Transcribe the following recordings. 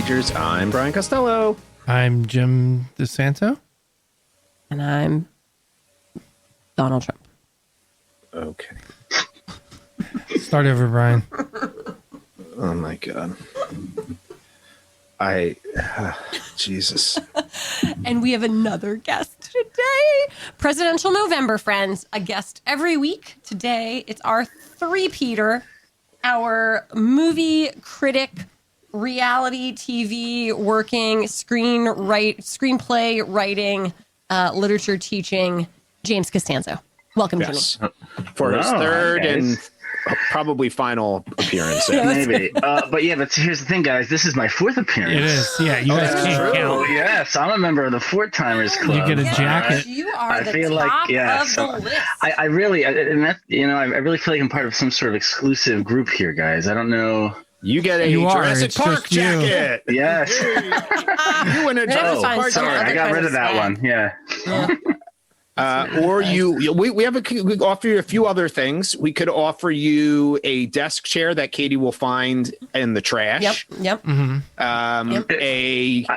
Teenagers. I'm Brian Costello. I'm Jim DeSanto. And I'm Donald Trump. Okay. Start over, Brian. Oh my God. Jesus. And we have another guest today. Presidential November, friends. A guest every week. Today, it's our three-peater, our movie critic, reality TV working, screenplay writing, literature teaching, James Costanzo. Welcome, Yes. Jimmy. For his third guys. and probably final appearance. Maybe. But here's the thing, guys. This is my fourth appearance. It is. Yeah, you guys can't Oh, count. yes. I'm a member of the Fort Timers Club. You get a jacket. You are I the feel like, top yeah, of so the list. I really, and that, I really feel like I'm part of some sort of exclusive group here, guys. I don't know. You get a You are. Jurassic It's Park just you. jacket. Yes. You win a We're gonna Jurassic find Park some Sorry, other I got kind rid of of that snack. one. Yeah. Or we offer you a few other things. We could offer you a desk chair that Katie will find in the trash. Yep.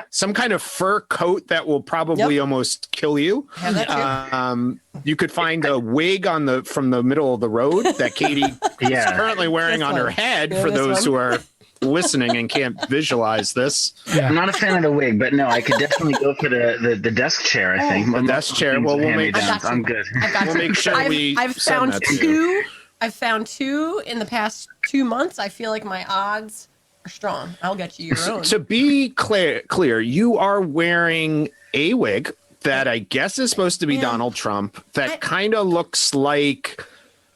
Some kind of fur coat that will probably almost kill you. Have that too. You could find a wig from the middle of the road that Katie is Yeah. currently wearing This on her one. head Yeah, for this those one. who are listening and can't visualize this. I'm Yeah. not a fan of the wig, but no, I could definitely go for the desk chair, I think. The desk chair. Well, we'll make- I got you. I'm good. I've got We'll you. make sure I've send found that to you. two. I've found two in the past 2 months. I feel like my odds are strong. I'll get you your own. To be clear, you are wearing a wig that I guess is supposed to be Yeah. Donald Trump that kind of looks like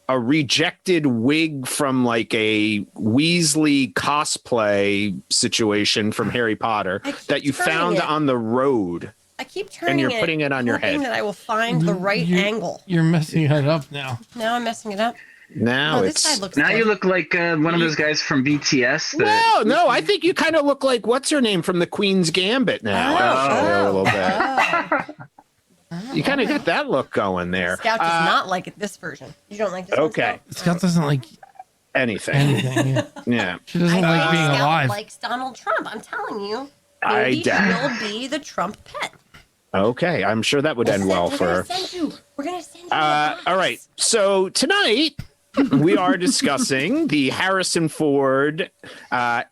a rejected wig from like a Weasley cosplay situation from Harry Potter I keep that you turning found it. on the road. I keep turning you're putting it on your hoping head. that I will find the right angle. You're messing it up now. Now I'm messing it up. Now Oh, this it's side looks Now good. you look like one of those guys from BTS. That, no, I think you kind of look like what's her name from the Queen's Gambit now. Actually, a little bit. You kind of got that look going there. Scout does not like it. This version. You don't like this one, Okay. Scout? Scott doesn't like Anything. anything. Yeah. Yeah. She doesn't like being Scout alive. likes Donald Trump. I'm telling you. I Maybe doubt- she'll be the Trump pet. Okay. I'm sure that would end well for her. We're gonna send you. All right. So tonight we are discussing the Harrison Ford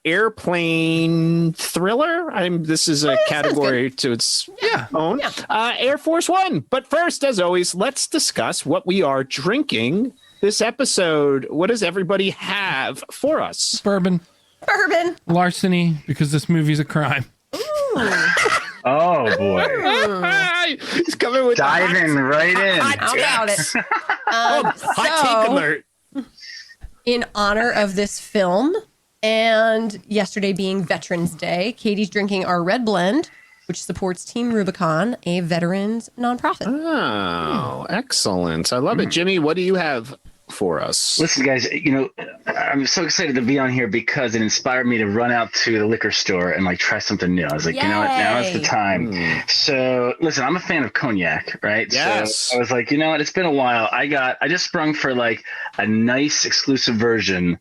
airplane thriller. This is a category to its own. Air Force One. But first, as always, let's discuss what we are drinking this episode. What does everybody have for us? Bourbon, Bourbon. larceny, because this movie's a crime. oh, boy. He's coming with Diving right in. How about it? hot take alert. In honor of this film, and yesterday being Veterans Day, Katie's drinking our Red Blend, which supports Team Rubicon, a veterans nonprofit. Oh, excellent. I love it. Jimmy, what do you have for us? Listen, guys, I'm so excited to be on here because it inspired me to run out to the liquor store and try something new. I was like, you know what, now is the Yay. time. So listen, I'm a fan of cognac, right? Yes. So I was like, you know what, it's been a while. I just sprung for a nice exclusive version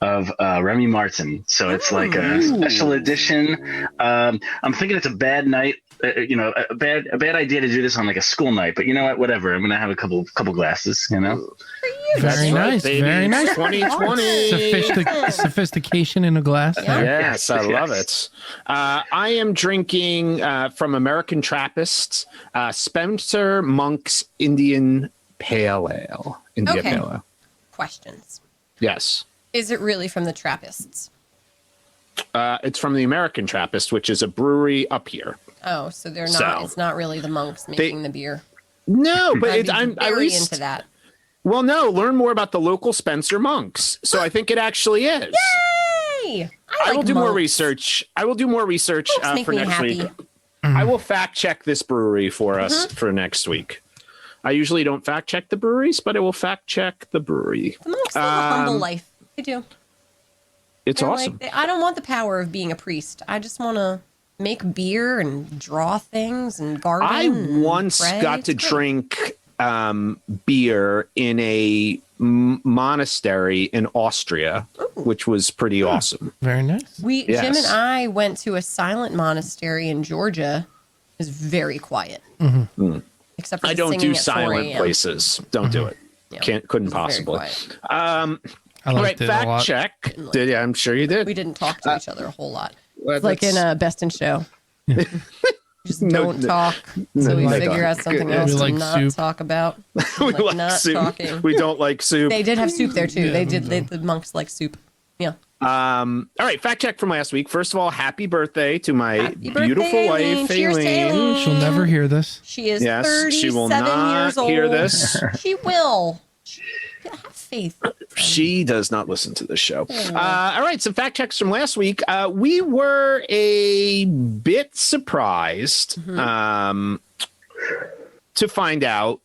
of Remy Martin. So it's like a special edition. I'm thinking it's a bad night. A bad idea to do this on a school night, but you know what? Whatever. I'm gonna have a couple glasses. Very nice. baby. Very nice. 2020. Sophistication in a glass. Yeah. There. Yes, I love it. I am drinking from American Trappists, Spencer Monk's Indian Pale Ale. India Okay. Pale Ale. Questions. Yes. Is it really from the Trappists? It's from the American Trappist, which is a brewery up here. Oh, so they're not. So- It's not really the monks making the beer. No, but I'd be I'm at very least into that. Well, no. Learn more about the local Spencer Monks. So I think it actually is. Hey, I will like do more monks. research. I will do more research Monks make for me next happy. week. I will fact check this brewery for us for next week. I usually don't fact check the breweries, but I will fact check the brewery. The monks live a humble life. They do. It's They're awesome. I don't want the power of being a priest. I just want to make beer and draw things and garden. I and once pray. got to It's great. drink beer in a monastery in Austria, which was pretty awesome. Very nice. Yes. Jim and I went to a silent monastery in Georgia. It was very quiet. Except for I the don't singing do at 4 silent a.m. places. Don't do it. Yeah. Couldn't It was very possibly. quiet. I All right, liked it a fact lot. check. Yeah, I'm sure you did. We didn't talk to each other a whole lot. Well, It's like in that's- a Best in Show. Just No, don't no, talk. So we no, figure don't. out something We else to like not soup. talk about. we Like like not soup. talking. We don't like soup. They did have soup there too. Yeah, The monks like soup. Yeah. All right, fact check from last week. First of all, happy birthday to my Happy birthday, beautiful Aileen. wife, Cheers to Aileen. Aileen. She'll never hear this. She is Yes, 37 she will not years old. hear this. She will. Have faith. She does not listen to the show. All right, some fact checks from last week. We were a bit surprised to find out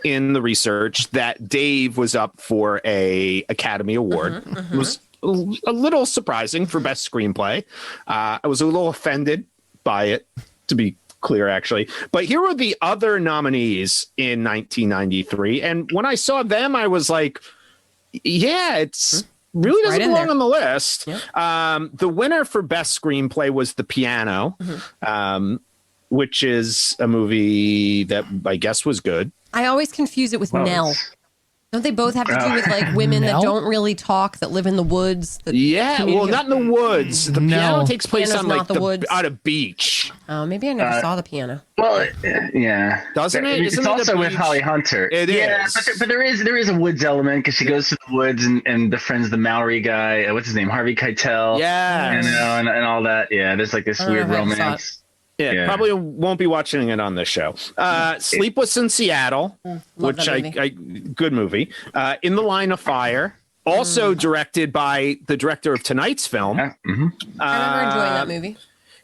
in the research that Dave was up for a Academy Award. It was a little surprising for best screenplay. I was a little offended by it, to be clear, actually. But here were the other nominees in 1993, and when I saw them, I was like, yeah, it's really doesn't right in belong there. on the list. Yep. The winner for best screenplay was The Piano, which is a movie that I guess was good. I always confuse it with Well, Nell. Don't they both have to do with like women that Nell? don't really talk, that live in the woods? That Yeah, well, community- not in the woods. The No. piano takes place Piano's on not like the woods. on a beach. Oh, maybe I never saw the piano. Well, yeah. Doesn't it? It's Isn't it a also with beach? Holly Hunter. It yeah, is. but there is a woods element because she goes to the woods and befriends the Maori guy. What's his name? Harvey Keitel. Yeah. You know, and all that. Yeah, there's like this I don't weird know if I saw romance. Yeah, Yeah. probably won't be watching it on this show. Sleepless in Seattle, which that movie. I good movie. In the Line of Fire, also directed by the director of tonight's film, Yeah, mhm. I remember enjoying that movie.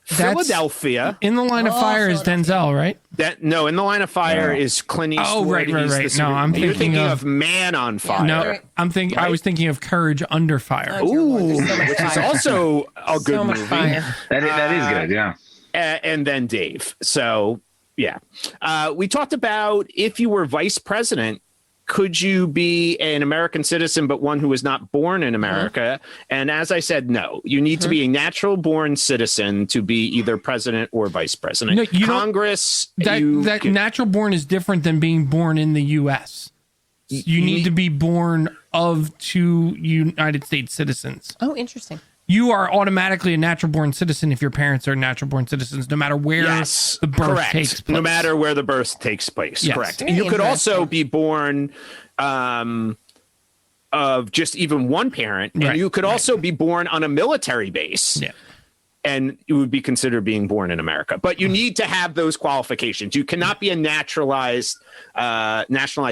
Philadelphia. In the Line of Fire is Denzel, right? No, In the Line of Fire is Clint Eastwood. Oh, right. He's the No, I'm you're thinking thinking of- of Man on Fire. No, Right. I was thinking of Courage Under Fire. Oh, dear Lord, Ooh, there's so much which is fire. also a good So much movie. fire. That is good. Yeah. And then Dave. So, yeah. We talked about if you were vice president, could you be an American citizen, but one who was not born in America? And as I said, no. You need to be a natural born citizen to be either president or vice president. No, you don't- Congress, That natural born is different than being born in the U.S. You need to be born of two United States citizens. Oh, interesting. You are automatically a natural born citizen if your parents are natural born citizens, no matter where yes, the birth correct. takes place. No matter where the birth takes place. Yes. Correct. Very You could also interesting. be born of just even one parent, and Right, you could also be born on a military base. Yeah. And you would be considered being born in America, but you need to have those qualifications. You cannot be a nationalized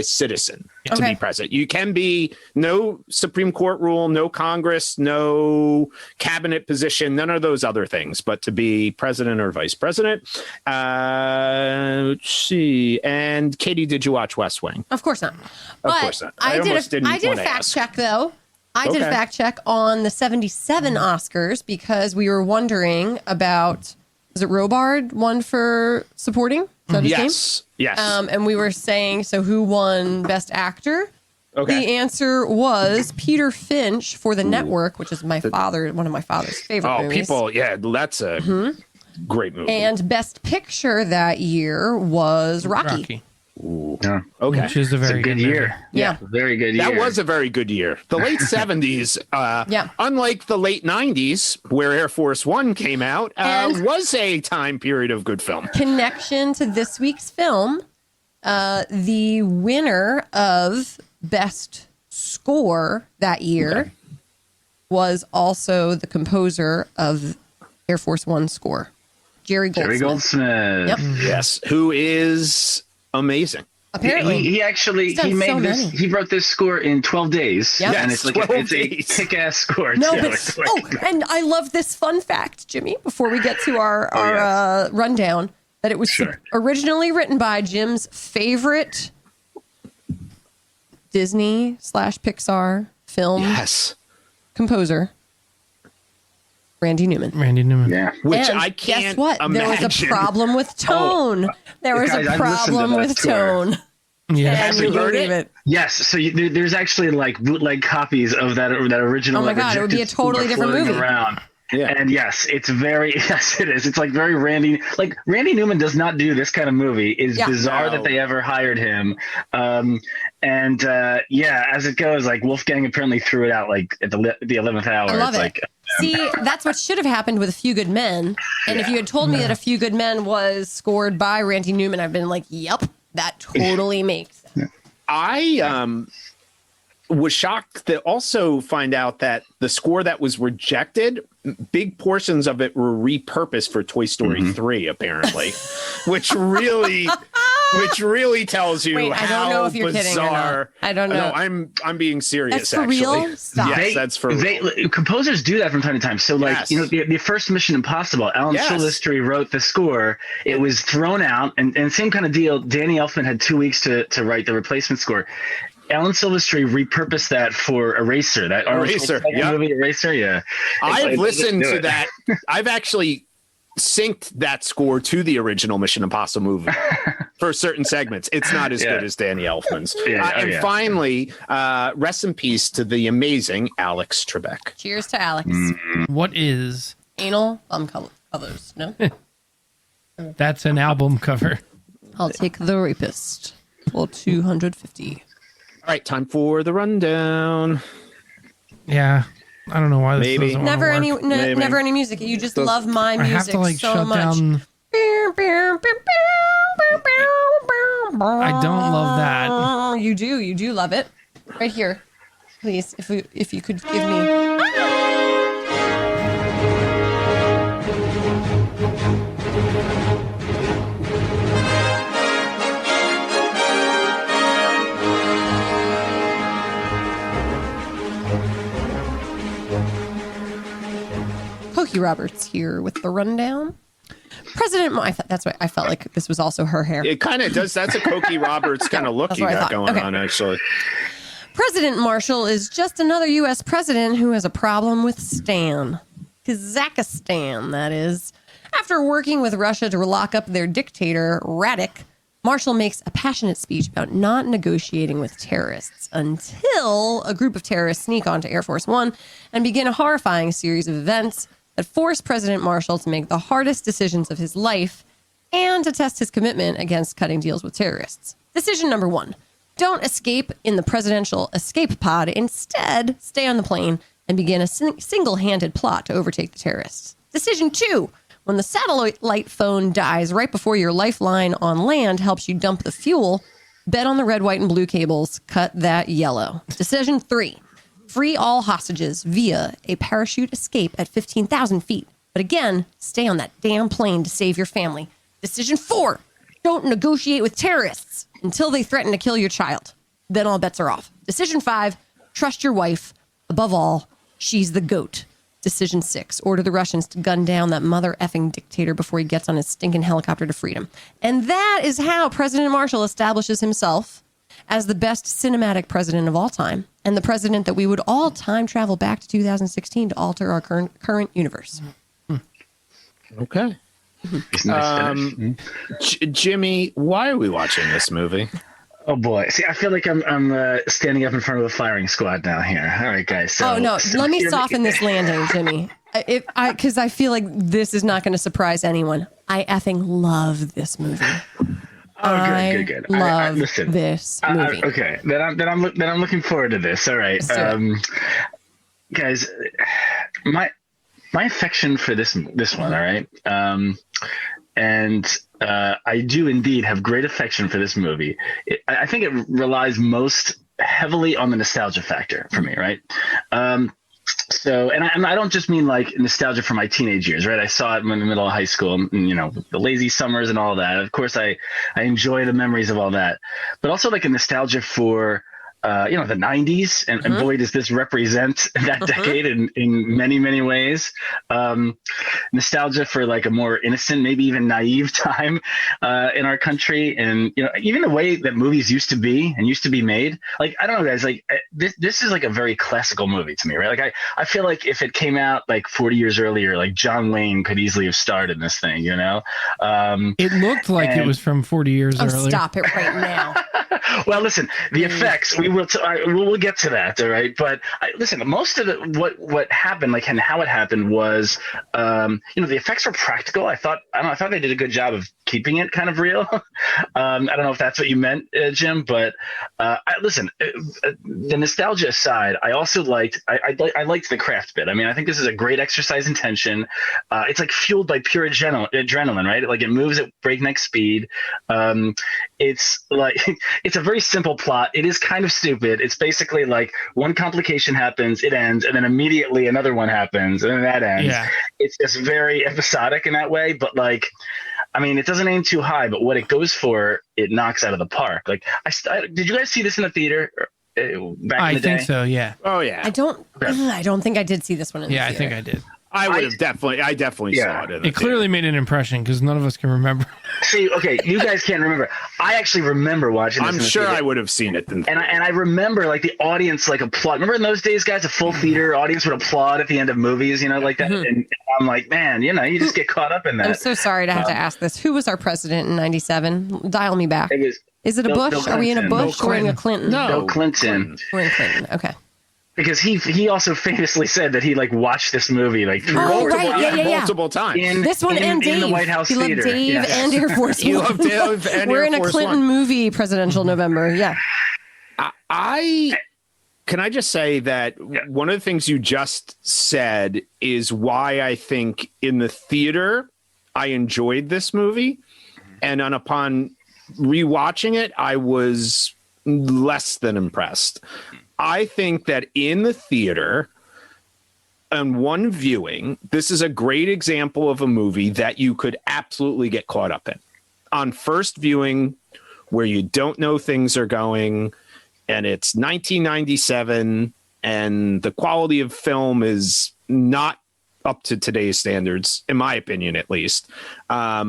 citizen to Okay. be president. You can be no Supreme Court rule, no Congress, no cabinet position, none of those other things. But to be president or vice president, let's see. And Katie, did you watch West Wing? Of course not. Of course not. I I did almost didn't I did a wanna fact ask. check though. I did a Okay. fact check on the 77 Oscars because we were wondering about, was it Robard won for supporting? Is that his name? Yes. Yes. And we were saying, so who won Best Actor? Okay. The answer was Peter Finch for The Network, which is one of my father's favorite Oh, movies. people. Yeah, that's a great movie. And Best Picture that year was Rocky. Yeah. Okay. Which is a It's very a good movie. year. Yeah. Very good year. That was a very good year. The late 70s, Yeah. unlike the late 90s, where Air Force One came out, And- was a time period of good film. Connection to this week's film, the winner of Best Score that year was also the composer of Air Force One score, Jerry Goldsmith. Jerry Goldsmith. Yep. Yes, who is amazing. Apparently. He actually He's done he made so this. many. He wrote this score in 12 days. Yep. and Yes, it's like 12 it's a days. kick-ass score. No, too. but It's like- and I love this fun fact, Jimmy. Before we get to our rundown, that it was Sure. originally written by Jim's favorite Disney/Pixar film Yes. composer, Randy Newman. Randy Newman. yeah. Which And I can't guess what? imagine. There was a problem with tone. There was Guys, a I've listened to problem that with score. tone. Yeah. Can you believe it? Yes, so there's actually like bootleg copies of that original. Oh my God, it would be a totally different movie. Around. Yeah. And yes, it is. It's like very Randy Newman does not do this kind of movie. It's bizarre that they ever hired him. As it goes, like Wolfgang apparently threw it out like at the 11th hour. I love it's it. like, See, that's what should have happened with A Few Good Men. And if you had told me that A Few Good Men was scored by Randy Newman, I've been like, yep, that totally makes sense. I was shocked to also find out that the score that was rejected, big portions of it were repurposed for Toy Story 3, apparently, which really tells you Wait, how I don't know if you're bizarre. kidding or not. I don't know. No, I'm being serious. That's for actually. real? Stop. Yes, that's for real. Composers do that from time to time. So, like, the first Mission Impossible, Alan Silvestri wrote the score. It was thrown out, and same kind of deal. Danny Elfman had 2 weeks to write the replacement score. Alan Silvestri repurposed that for Eraser. That movie, Eraser. Yeah, I've listened to that. I've actually synced that score to the original Mission Impossible movie for certain segments. It's not as good as Danny Elfman's. Finally, rest in peace to the amazing Alex Trebek. Cheers to Alex. What is Anal thumb covers? No. that's an album cover? I'll take The Rapist for 250. All right, time for the rundown. Yeah, I don't know why this doesn't Never wanna any work. never any music. You just love my music I have to like so shut much. down. I don't love that. You do love it. Right here, please. If you could give me. Cokie Roberts here with the rundown. That's why I felt like this was also her hair. It kind of does. That's a Cokie Roberts kind of look you got going on, actually. President Marshall is just another U.S. president who has a problem with Stan. Kazakhstan, that is. After working with Russia to lock up their dictator, Radic, Marshall makes a passionate speech about not negotiating with terrorists until a group of terrorists sneak onto Air Force One and begin a horrifying series of events that force President Marshall to make the hardest decisions of his life and to test his commitment against cutting deals with terrorists. Decision number 1. Don't escape in the presidential escape pod. Instead, stay on the plane and begin a single-handed plot to overtake the terrorists. Decision 2. When the satellite phone dies right before your lifeline on land helps you dump the fuel, bet on the red, white, and blue cables. Cut that yellow. Decision 3. Free all hostages via a parachute escape at 15,000 feet. But again, stay on that damn plane to save your family. Decision 4. Don't negotiate with terrorists until they threaten to kill your child. Then all bets are off. Decision 5. Trust your wife. Above all, she's the GOAT. Decision 6. Order the Russians to gun down that mother effing dictator before he gets on his stinking helicopter to freedom. And that is how President Marshall establishes himself as the best cinematic president of all time, and the president that we would all time travel back to 2016 to alter our current universe. Okay. Jimmy, why are we watching this movie? Oh boy! See, I feel like I'm standing up in front of the firing squad now. Here, all right, guys. So, let me soften this landing, Jimmy. Because I feel like this is not going to surprise anyone. I effing love this movie. Oh, good. Love this movie. Okay, then I'm looking forward to this. All right, guys, my affection for this one. All right, and I do indeed have great affection for this movie. I think it relies most heavily on the nostalgia factor for me, right? So, and I don't just mean like nostalgia for my teenage years, right? I saw it in the middle of high school, and the lazy summers and all that. Of course, I enjoy the memories of all that, but also like a nostalgia for the 90s, and boy, does this represent that decade in many, many ways. Nostalgia for like a more innocent, maybe even naive time in our country. And, even the way that movies used to be and used to be made. Like, I don't know, guys, like this is like a very classical movie to me, right? Like, I feel like if it came out like 40 years earlier, like John Wayne could easily have starred in this thing, It looked like it was from 40 years earlier. Stop it right now. Well, listen, the effects we'll get to that, all right. But listen, most of what happened, like and how it happened, was the effects were practical. I thought they did a good job of keeping it kind of real. I don't know if that's what you meant, Jim, but the nostalgia aside, I also liked the craft bit. I mean, I think this is a great exercise in tension. It's like fueled by pure adrenaline, right? Like it moves at breakneck speed. It's like it's a very simple plot. It is kind of stupid. It's basically like one complication happens, it ends, and then immediately another one happens, and then that ends. Yeah. It's just very episodic in that way, but like, I mean, it doesn't aim too high, but what it goes for, it knocks out of the park. Like, did you guys see this in the theater back in the day? I think so. Yeah. Oh yeah. I don't think I did see this one in the Yeah, I theater. think I did. I definitely saw it. It clearly made an impression because none of us can remember. See, okay, you guys can't remember. I actually remember watching this. I'm sure I would have seen it. And I remember like the audience like applaud. Remember in those days, guys, a full theater audience would applaud at the end of movies, like that. Mm-hmm. And I'm like, man, you just get caught up in that. I'm so sorry to have to ask this. Who was our president in '97? Dial me back. Is it a Bush? Are we in a Bush or in a Clinton? No, Bill Clinton. We're in Clinton. Okay. Because he also famously said that he like watched this movie like multiple times. This one and Dave. In the White House he theater. loved Dave and Air Force One. Loved Dave and We're Air in a Force Clinton One. movie presidential November. Yeah. Can I just say that one of the things you just said is why I think in the theater I enjoyed this movie, and upon rewatching it, I was less than impressed. I think that in the theater, on one viewing, this is a great example of a movie that you could absolutely get caught up in. On first viewing, where you don't know things are going, and it's 1997, and the quality of film is not up to today's standards, in my opinion, at least. I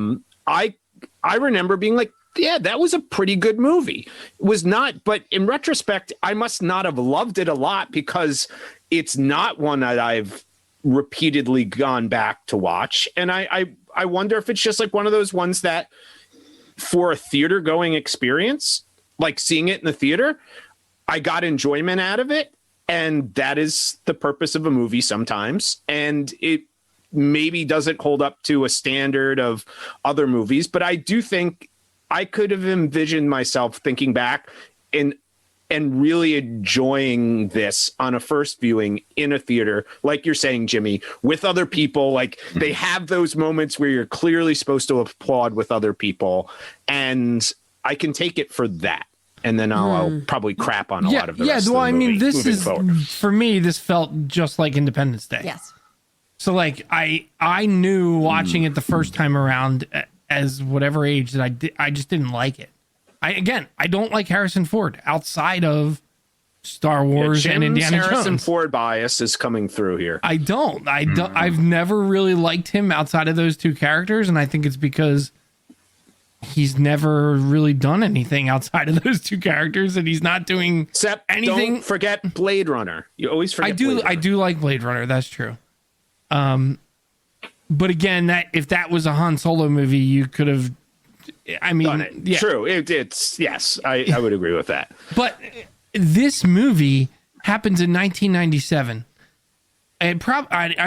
remember being like, yeah, that was a pretty good movie. It was not, but in retrospect, I must not have loved it a lot because it's not one that I've repeatedly gone back to watch. And I wonder if it's just like one of those ones that for a theater going experience, like seeing it in the theater, I got enjoyment out of it. And that is the purpose of a movie sometimes. And it maybe doesn't hold up to a standard of other movies, but I do think I could have envisioned myself thinking back and really enjoying this on a first viewing in a theater, like you're saying, Jimmy, with other people. Like they have those moments where you're clearly supposed to applaud with other people, and I can take it for that. And then I'll probably crap on a lot of the rest of the movie. I mean, this is forward. For me, this felt just like Independence Day. Yes. So like I knew watching it the first time around as whatever age that I just didn't like it. I don't like Harrison Ford outside of Star Wars and Indiana Jones. Harrison Ford bias is coming through here. I don't. I've never really liked him outside of those two characters, and I think it's because he's never really done anything outside of those two characters, and he's not doing anything. Don't forget Blade Runner. You always forget. I do like Blade Runner. That's true. But again, if that was a Han Solo movie, you could have. I mean, done it. Yeah. True. It's yes. I would agree with that. But this movie happens in 1997. I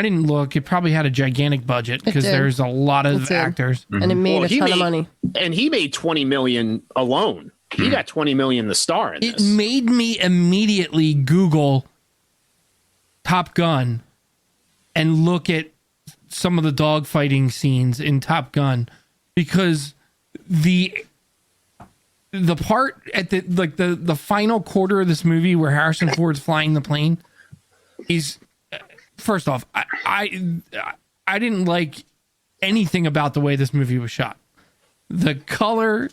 didn't look. It probably had a gigantic budget because there's a lot of actors, and it made a ton of money. And he made $20 million alone. He got $20 million to star in this. It made me immediately Google Top Gun and look at some of the dogfighting scenes in Top Gun, because the part at the final quarter of this movie where Harrison Ford's flying the plane is, first off, I didn't like anything about the way this movie was shot. The color,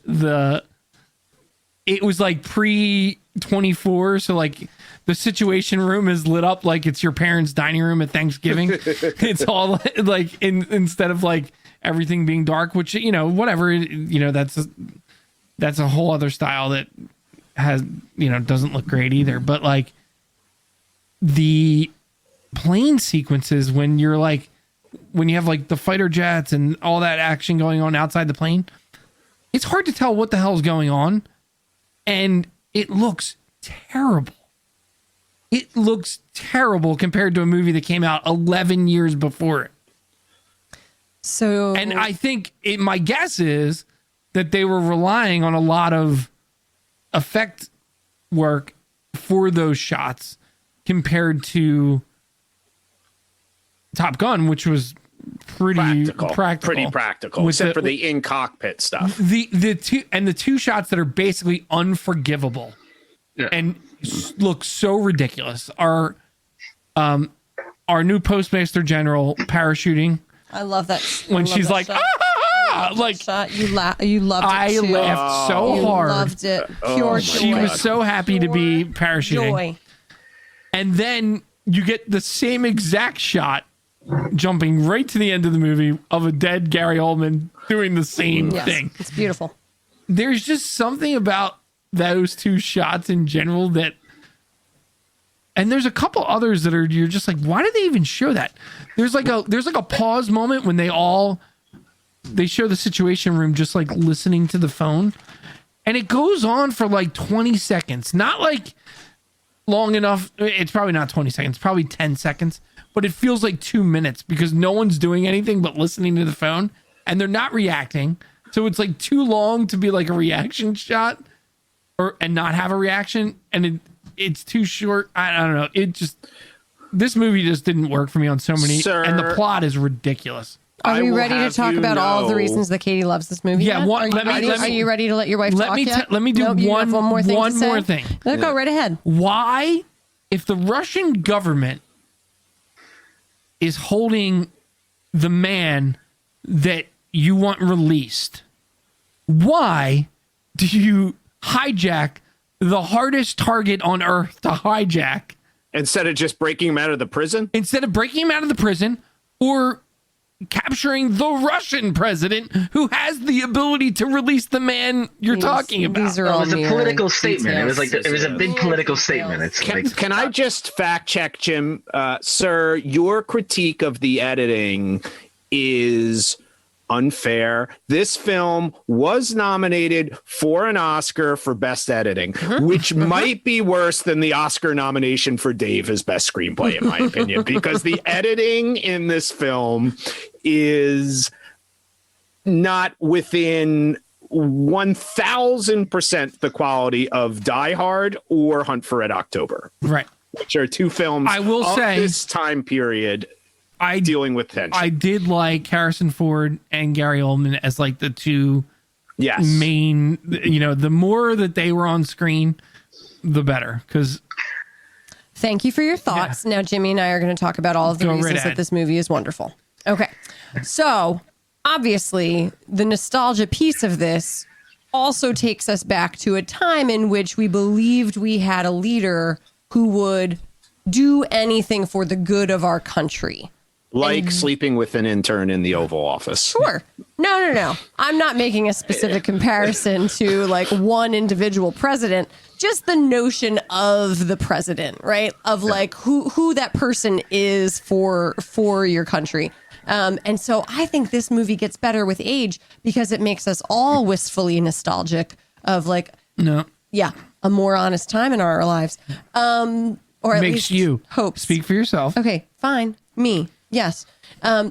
it was like pre-24, so like the Situation Room is lit up like it's your parents' dining room at Thanksgiving. It's all like instead of like everything being dark, which whatever, that's a whole other style that has doesn't look great either. But like the plane sequences when you have like the fighter jets and all that action going on outside the plane, it's hard to tell what the hell's going on. And it looks terrible. It looks terrible compared to a movie that came out 11 years before it. So, And I think my guess is that they were relying on a lot of effect work for those shots compared to Top Gun, which was pretty practical, except for the in cockpit stuff. The two shots that are basically unforgivable and look so ridiculous are our new Postmaster General parachuting. I love that when she's like, shot. Like shot. You loved it. I too. laughed so You hard. Loved it. Pure joy. She was so happy to be parachuting. Joy. And then you get the same exact shot jumping right to the end of the movie of a dead Gary Oldman doing the same thing. It's beautiful. There's just something about those two shots in general that, and there's a couple others that are, you're just like, why did they even show that? There's like a pause moment when they show the Situation Room just like listening to the phone, and it goes on for like 20 seconds, not like long enough. It's probably not 20 seconds, probably 10 seconds, but it feels like 2 minutes because no one's doing anything but listening to the phone and they're not reacting. So it's like too long to be like a reaction shot and not have a reaction. And it's too short. I don't know. This movie just didn't work for me on so many, and the plot is ridiculous. Are we ready to talk about all of the reasons that Katie loves this movie? Yeah. Are you ready to let your wife talk yet? Let me do one more thing. Let's go right ahead. Why, if the Russian government is holding the man that you want released, why do you hijack the hardest target on earth to hijack? Instead of just breaking him out of the prison? Instead of breaking him out of the prison or capturing the Russian president who has the ability to release the man you're talking about. These are all it was a political statement. details. It was a big political statement. It's Can I just fact check, Jim? Sir, your critique of the editing is unfair. This film was nominated for an Oscar for Best Editing, which might be worse than the Oscar nomination for Dave as Best Screenplay, in my opinion, because the editing in this film is not within 1,000% the quality of Die Hard or Hunt for Red October. Right. Which are two films I will of say, this time period dealing with tension. I did like Harrison Ford and Gary Oldman as like the two main, the more that they were on screen, the better. Thank you for your thoughts. Now, Jimmy and I are going to talk about all of the reasons that this movie is wonderful. Okay. So, obviously, the nostalgia piece of this also takes us back to a time in which we believed we had a leader who would do anything for the good of our country. Like sleeping with an intern in the Oval Office. Sure. No. I'm not making a specific comparison to like one individual president, just the notion of the president, right? Of like who that person is for your country. And so I think this movie gets better with age because it makes us all wistfully nostalgic of like, a more honest time in our lives. Or at makes least you hope. Speak for yourself. Okay, fine. Me. Yes.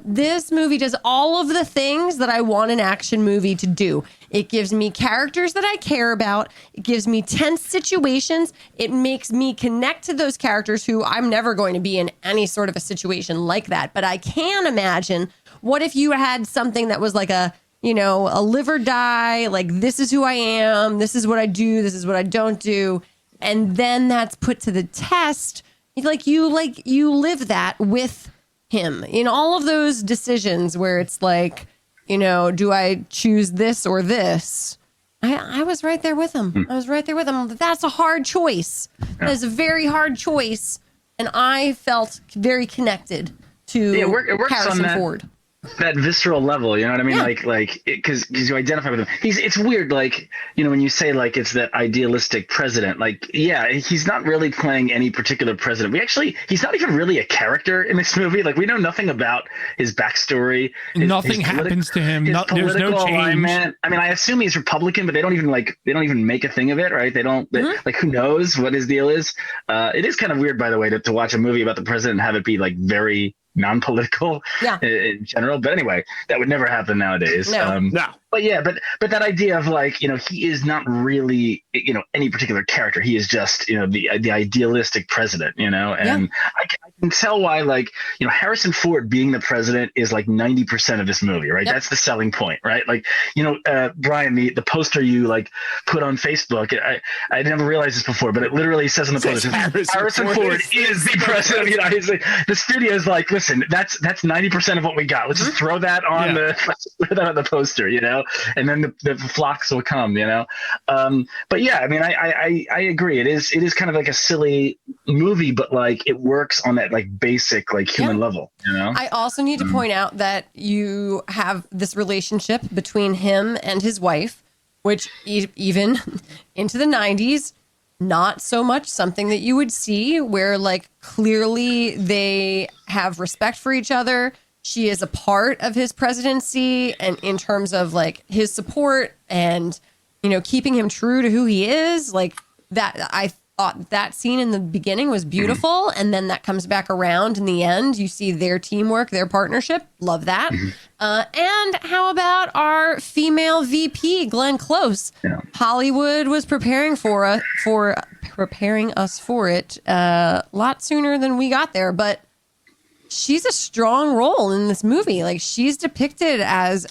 This movie does all of the things that I want an action movie to do. It gives me characters that I care about. It gives me tense situations. It makes me connect to those characters who I'm never going to be in any sort of a situation like that. But I can imagine, what if you had something that was like a live or die, like this is who I am, this is what I do, this is what I don't do. And then that's put to the test. You live that with him in all of those decisions where it's like, do I choose this or this? I was right there with him. I was right there with him. That's a hard choice. That is a very hard choice. And I felt very connected to it works Harrison on that. Ford. that visceral level, you know what I mean? Yeah. Like because you identify with him. It's weird, like, you know, when you say like it's that idealistic president, like, yeah, he's not really playing any particular president. He's not even really a character in this movie. Like, we know nothing about his backstory. Nothing happens to him. There's no change. Alignment. I mean, I assume he's Republican, but they don't even make a thing of it, right? Like, who knows what his deal is? It is kind of weird, by the way, to watch a movie about the president and have it be like very non-political in general, but anyway, that would never happen nowadays. No. But yeah, but that idea of like, you know, he is not really, you know, any particular character. He is just, you know, the idealistic president, you know, and I can tell why, like, you know, Harrison Ford being the president is like 90% of this movie, right? That's the selling point, right? Like, you know, Brian, the poster you like put on Facebook, I never realized this before, but it literally says on the poster, Harrison Ford is the president of the United States. The studio is like, listen, that's 90% of what we got. Let's just throw that on the poster, you know, and then the flocks will come, you know. But yeah, I mean, I agree. It is kind of like a silly movie, but like it works on that like basic like human level, you know. I also need to point out that you have this relationship between him and his wife, which even into the 90s, not so much something that you would see, where like clearly they have respect for each other. She is a part of his presidency, and in terms of like his support and, you know, keeping him true to who he is, like that. I thought that scene in the beginning was beautiful, and then that comes back around in the end. You see their teamwork, their partnership. Love that. And how about our female VP, Glenn Close? Yeah. Hollywood was preparing us for it a lot sooner than we got there, but she's a strong role in this movie. Like, she's depicted as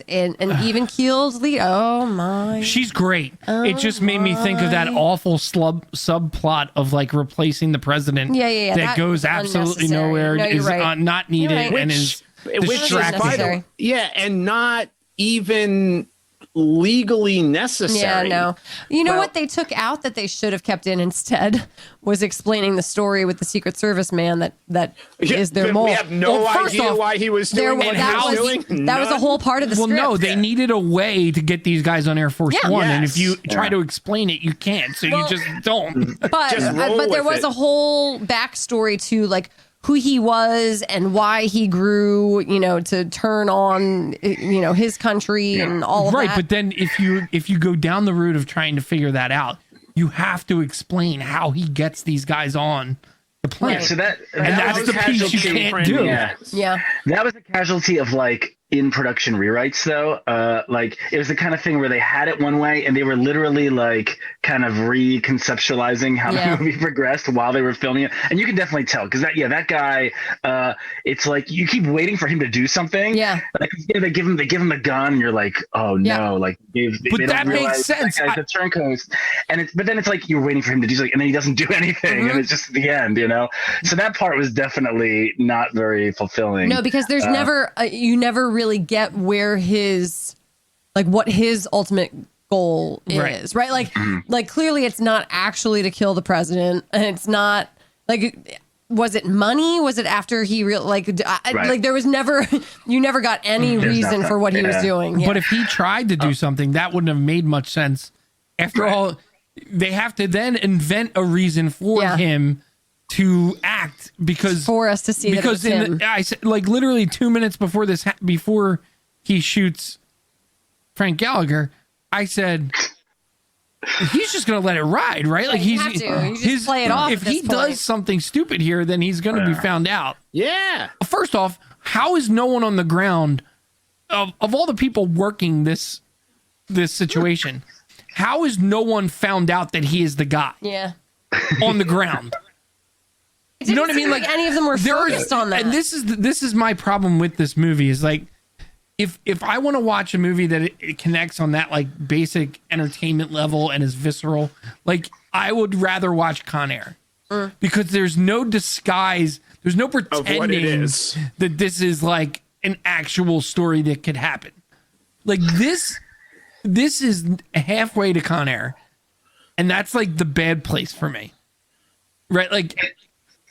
an even-keeled lead. Oh my! She's great. It just made me think of that awful subplot of like replacing the president. Yeah. That goes absolutely nowhere. No, is right. not needed Right. and is Which distracting. and not even legally necessary. Yeah, no. You know what they took out that they should have kept in instead was explaining the story with the Secret Service man that is their mole. We have no First idea off, why he was doing what he was doing. That was a whole part of the script. Well, no, they needed a way to get these guys on Air Force One, and if you Yes. try to explain it, you can't. So you just don't. But Just roll but there with was it. a whole backstory to like who he was and why he grew, you know, to turn on, you know, his country and all of Right, that. but then if you go down the route of trying to figure that out, you have to explain how he gets these guys on the plane. Yeah, so that's the piece you can't do. Yeah. That was a casualty of like in production rewrites though. Like it was the kind of thing where they had it one way and they were literally like kind of reconceptualizing how the movie progressed while they were filming it. And you can definitely tell because that guy, it's like you keep waiting for him to do something. Yeah. Like they give him the gun and you're like, oh no, like they But that don't makes realize sense. that guy's a turncoat. And but then it's like you're waiting for him to do something and then he doesn't do anything and it's just the end, you know? So that part was definitely not very fulfilling. No, because there's never you never really get where his what his ultimate goal is, right? Like clearly it's not actually to kill the president, and it's not like was it money? Was it after he like there was never you never got any reason for what he was doing. Yeah. But if he tried to do something, that wouldn't have made much sense. After all, they have to then invent a reason for him to act because for us to see because that it was him. I said like literally 2 minutes before before he shoots Frank Gallagher, I said he's just gonna let it ride, right? Like you have to. You just play it off. If he does something stupid here, then he's gonna be found out. Yeah. First off, how is no one on the ground of all the people working this situation? How is no one found out that he is the guy? Yeah. On the ground. You know what I mean? Like any of them were focused on that. And this is my problem with this movie is like if I want to watch a movie that it connects on that like basic entertainment level and is visceral, like I would rather watch Con Air because there's no disguise, there's no pretending that this is like an actual story that could happen. Like this is halfway to Con Air, and that's like the bad place for me, right? Like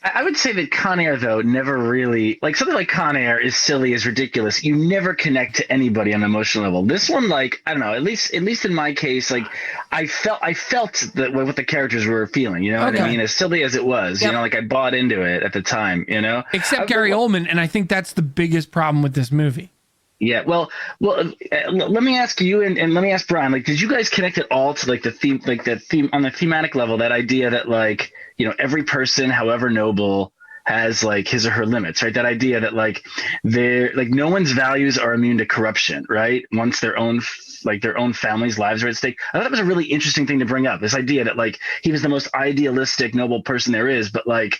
I would say that Con Air, though, never really like something like Con Air is silly, is ridiculous. You never connect to anybody on an emotional level. This one, like, I don't know, at least in my case, like I felt that what the characters were feeling. You know what I mean? As silly as it was, you know, like I bought into it at the time. You know, except Gary Oldman, and I think that's the biggest problem with this movie. Yeah, well, let me ask you, and let me ask Brian. Like, did you guys connect at all to like the theme, on the thematic level? That idea that like, you know, every person, however noble, has like his or her limits, right? That idea that like they're like no one's values are immune to corruption, right? Once their own family's lives are at stake. I thought that was a really interesting thing to bring up. This idea that like he was the most idealistic, noble person there is, but like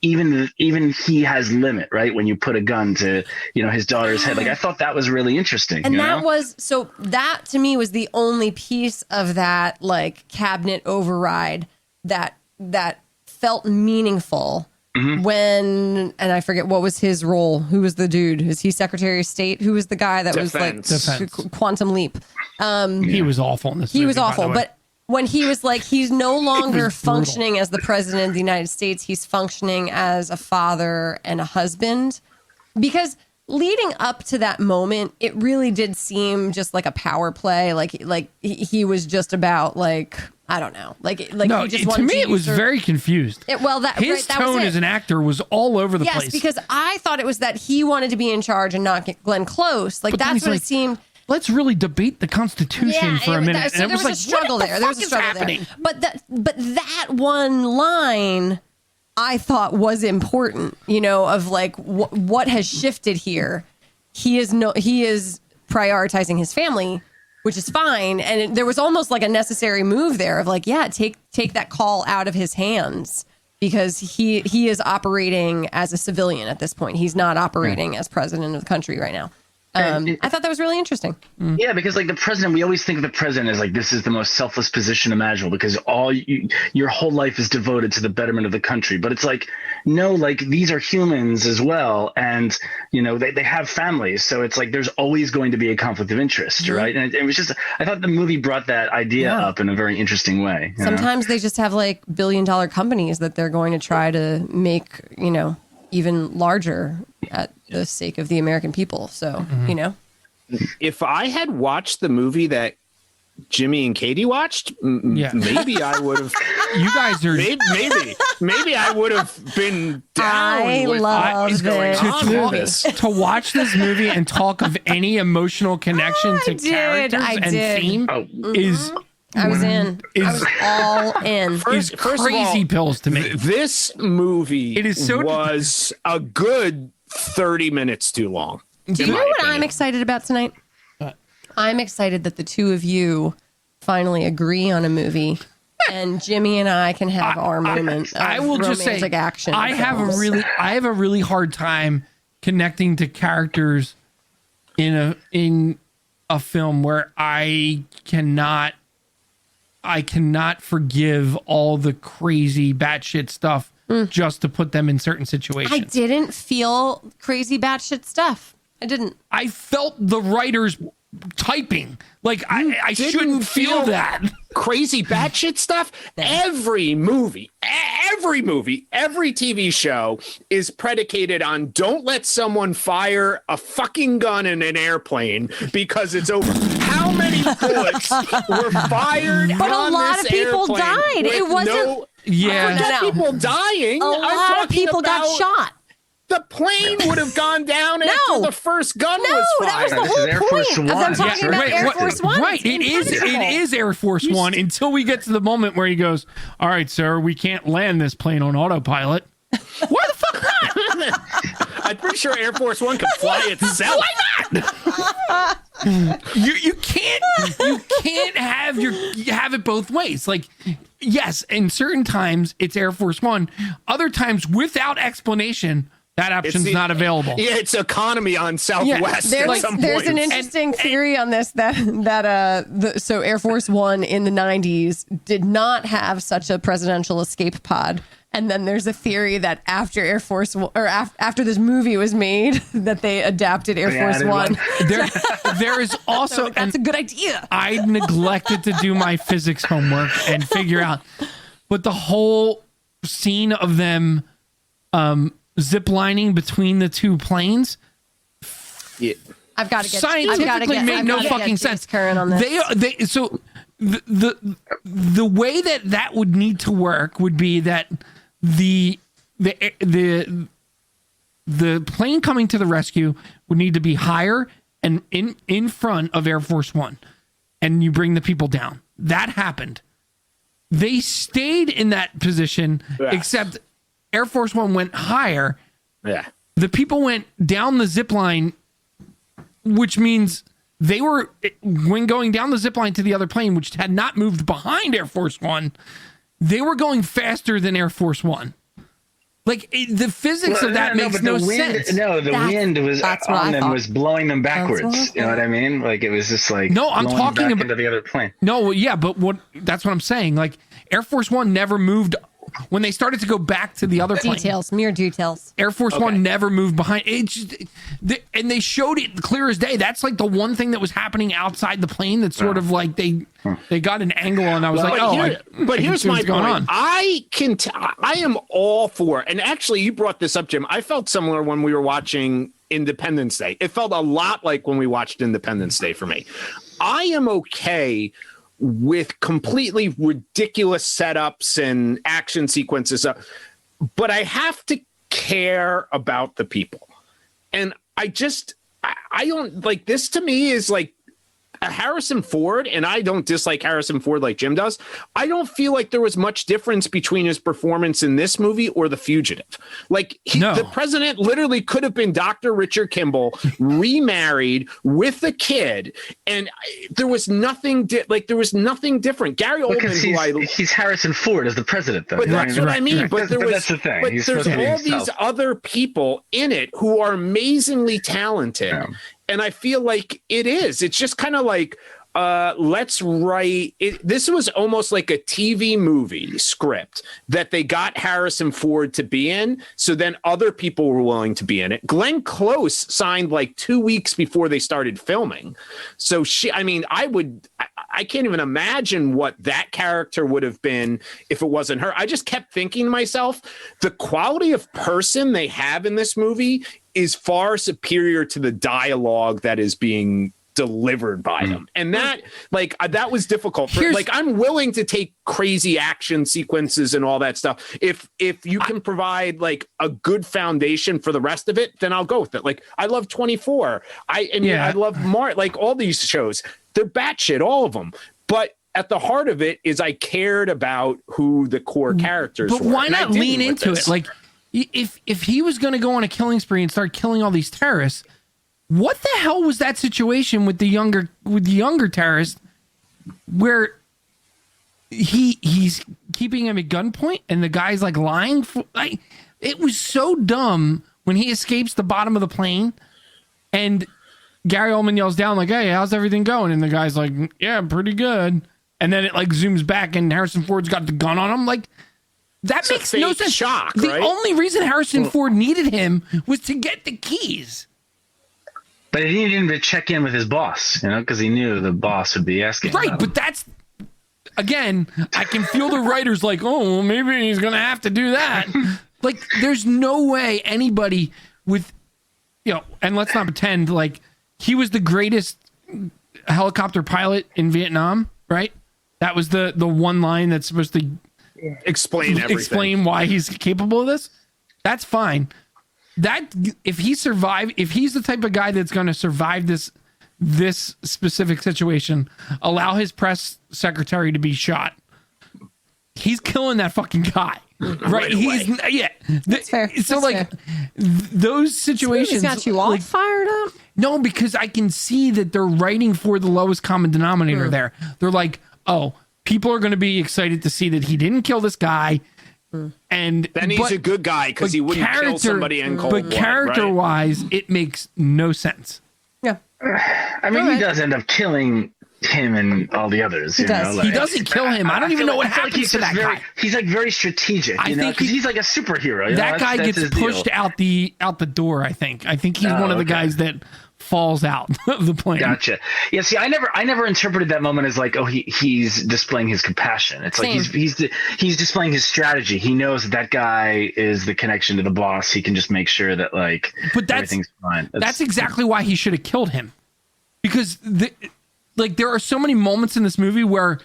even he has limit, right? When you put a gun to, you know, his daughter's head. Like I thought that was really interesting. And that to me was the only piece of that like cabinet override that felt meaningful. Mm-hmm. When, and I forget what was his role. Who was the dude? Is he Secretary of State? Who was the guy that was like Quantum Leap? He was awful in this movie. He was awful, but when he was like, he's no longer functioning as the president of the United States. He's functioning as a father and a husband. Because leading up to that moment, it really did seem just like a power play. Like he was just about like, I don't know. Like no, he just to me, it was very confused. His tone as an actor was all over the place. Yes, because I thought it was that he wanted to be in charge and not get Glenn Close. Like, that's what it seemed. Let's really debate the Constitution for a minute. So there was a struggle there. There was a struggle there. But that one line, I thought was important. You know, of like what has shifted here. He is prioritizing his family, which is fine. And there was almost like a necessary move there of like, yeah, take that call out of his hands, because he is operating as a civilian at this point. He's not operating as president of the country right now. I thought that was really interesting. Yeah, because like the president, we always think of the president as like, this is the most selfless position imaginable because your whole life is devoted to the betterment of the country. But it's like, no, like these are humans as well. And, you know, they have families. So it's like, there's always going to be a conflict of interest, right? And it was just, I thought the movie brought that idea up in a very interesting way. Sometimes they just have like billion-dollar companies that they're going to try to make, you know, even larger at the sake of the American people. So, you know, if I had watched the movie that Jimmy and Katie watched, maybe I would have. You guys are maybe I would have been down. I with love what going on with this. To watch this movie and talk of any emotional connection to characters and theme is. I was in. I was all in. First crazy all, pills to me. This movie was a good 30 minutes too long. Do you know what I'm excited about tonight? I'm excited that the two of you finally agree on a movie, and Jimmy and I can have our moment of I will just say, action. I have a really hard time connecting to characters in a film where I cannot forgive all the crazy batshit stuff just to put them in certain situations. I didn't feel crazy batshit stuff. I didn't. I felt the writers typing. Like, I shouldn't feel that. Crazy batshit stuff? Every movie, every TV show is predicated on don't let someone fire a fucking gun in an airplane because it's over. How many bullets were fired but on a lot of people died. It wasn't... people dying. A lot of people got shot. The plane would have gone down after the first gun was fired. That was the whole point. As I'm talking about Air Force One. Right, it is Air Force One until we get to the moment where he goes, all right, sir, we can't land this plane on autopilot. Why the fuck not? I'm pretty sure Air Force One can fly itself. Why not? you can't have it both ways. Like, yes, in certain times it's Air Force One, other times without explanation. That option's not available. Yeah, it's economy on Southwest. There's an interesting theory on this so Air Force One in the 90s did not have such a presidential escape pod. And then there's a theory that after Air Force after this movie was made, that they adapted Air Force One. There is also that's a good idea. I neglected to do my physics homework and figure out, but the whole scene of them zip lining between the two planes. Yeah. I've got to get Scientifically made no fucking sense. Current on this. So the way that would need to work would be that the plane coming to the rescue would need to be higher and in front of Air Force One, and you bring the people down. That happened. They stayed in that position, except Air Force One went higher. Yeah. The people went down the zip line, which means they were, when going down the zip line to the other plane, which had not moved behind Air Force One, they were going faster than Air Force One. Like, the physics of that makes no sense. No, the wind was on them, was blowing them backwards. You know what I mean? Like, it was just like, no, I'm talking about into the other plane. No, yeah, but that's what I'm saying. Like, Air Force One never moved when they started to go back to the other plane. Mere details. Air Force One never moved behind. It just, and they showed it clear as day. That's like the one thing that was happening outside the plane. That's sort of like they got an angle, and I was but here's my point. I am all for, and actually, you brought this up, Jim. I felt similar when we were watching Independence Day. It felt a lot like when we watched Independence Day for me. I am okay with completely ridiculous setups and action sequences, but I have to care about the people. And I don't like this. To me is like a Harrison Ford, and I don't dislike Harrison Ford like Jim does. I don't feel like there was much difference between his performance in this movie or The Fugitive. Like the president literally could have been Dr. Richard Kimball, remarried with a kid, and there was nothing there was nothing different. Gary Oldman, he's Harrison Ford as the president, though. But that's what I mean. But that's the thing. But there's all these other people in it who are amazingly talented. Yeah. And I feel like it's just kind of like, let's write it. This was almost like a TV movie script that they got Harrison Ford to be in. So then other people were willing to be in it. Glenn Close signed like 2 weeks before they started filming. So I can't even imagine what that character would have been if it wasn't her. I just kept thinking to myself, the quality of person they have in this movie is far superior to the dialogue that is being delivered by them. And that was difficult. I'm willing to take crazy action sequences and all that stuff. If you can provide like a good foundation for the rest of it, then I'll go with it. Like, I love 24. I love like all these shows. They're batshit, all of them. But at the heart of it is I cared about who the core characters were. But why not lean into it? Like, if he was going to go on a killing spree and start killing all these terrorists, what the hell was that situation with the younger terrorist where he's keeping him at gunpoint and the guy's like lying? It was so dumb when he escapes the bottom of the plane and Gary Oldman yells down like, "Hey, how's everything going?" And the guy's like, "Yeah, pretty good." And then it like zooms back and Harrison Ford's got the gun on him. Like, that makes no sense. Shock, the right? only reason Harrison Ford needed him was to get the keys. But he needed him to check in with his boss, because he knew the boss would be asking. Right, but that's, again, I can feel the writers like, oh, well, maybe he's going to have to do that. Like, there's no way anybody with, and let's not pretend like he was the greatest helicopter pilot in Vietnam, right? That was the one line that's supposed to explain why he's capable of this. That's fine. That if he's the type of guy that's going to survive this specific situation, allow his press secretary to be shot, he's killing that fucking guy, right? That's fair. So that's fair. Those situations got you all fired up. No, because I can see that they're writing for the lowest common denominator. There, they're like, oh, people are going to be excited to see that he didn't kill this guy. And then he's a good guy because he wouldn't kill somebody in cold blood. But character-wise, it makes no sense. Yeah, I mean, he does end up killing him and all the others. He does. He doesn't kill him. I don't even know what happens to that guy. He's like very strategic. I think because he's like a superhero. That guy gets pushed out the door. I think he's one of the guys that falls out of the plane. Gotcha. Yeah. See, I never interpreted that moment as like, oh, he's displaying his compassion. It's like he's displaying his strategy. He knows that guy is the connection to the boss. He can just make sure that like, everything's fine. That's exactly why he should have killed him, because there are so many moments in this movie where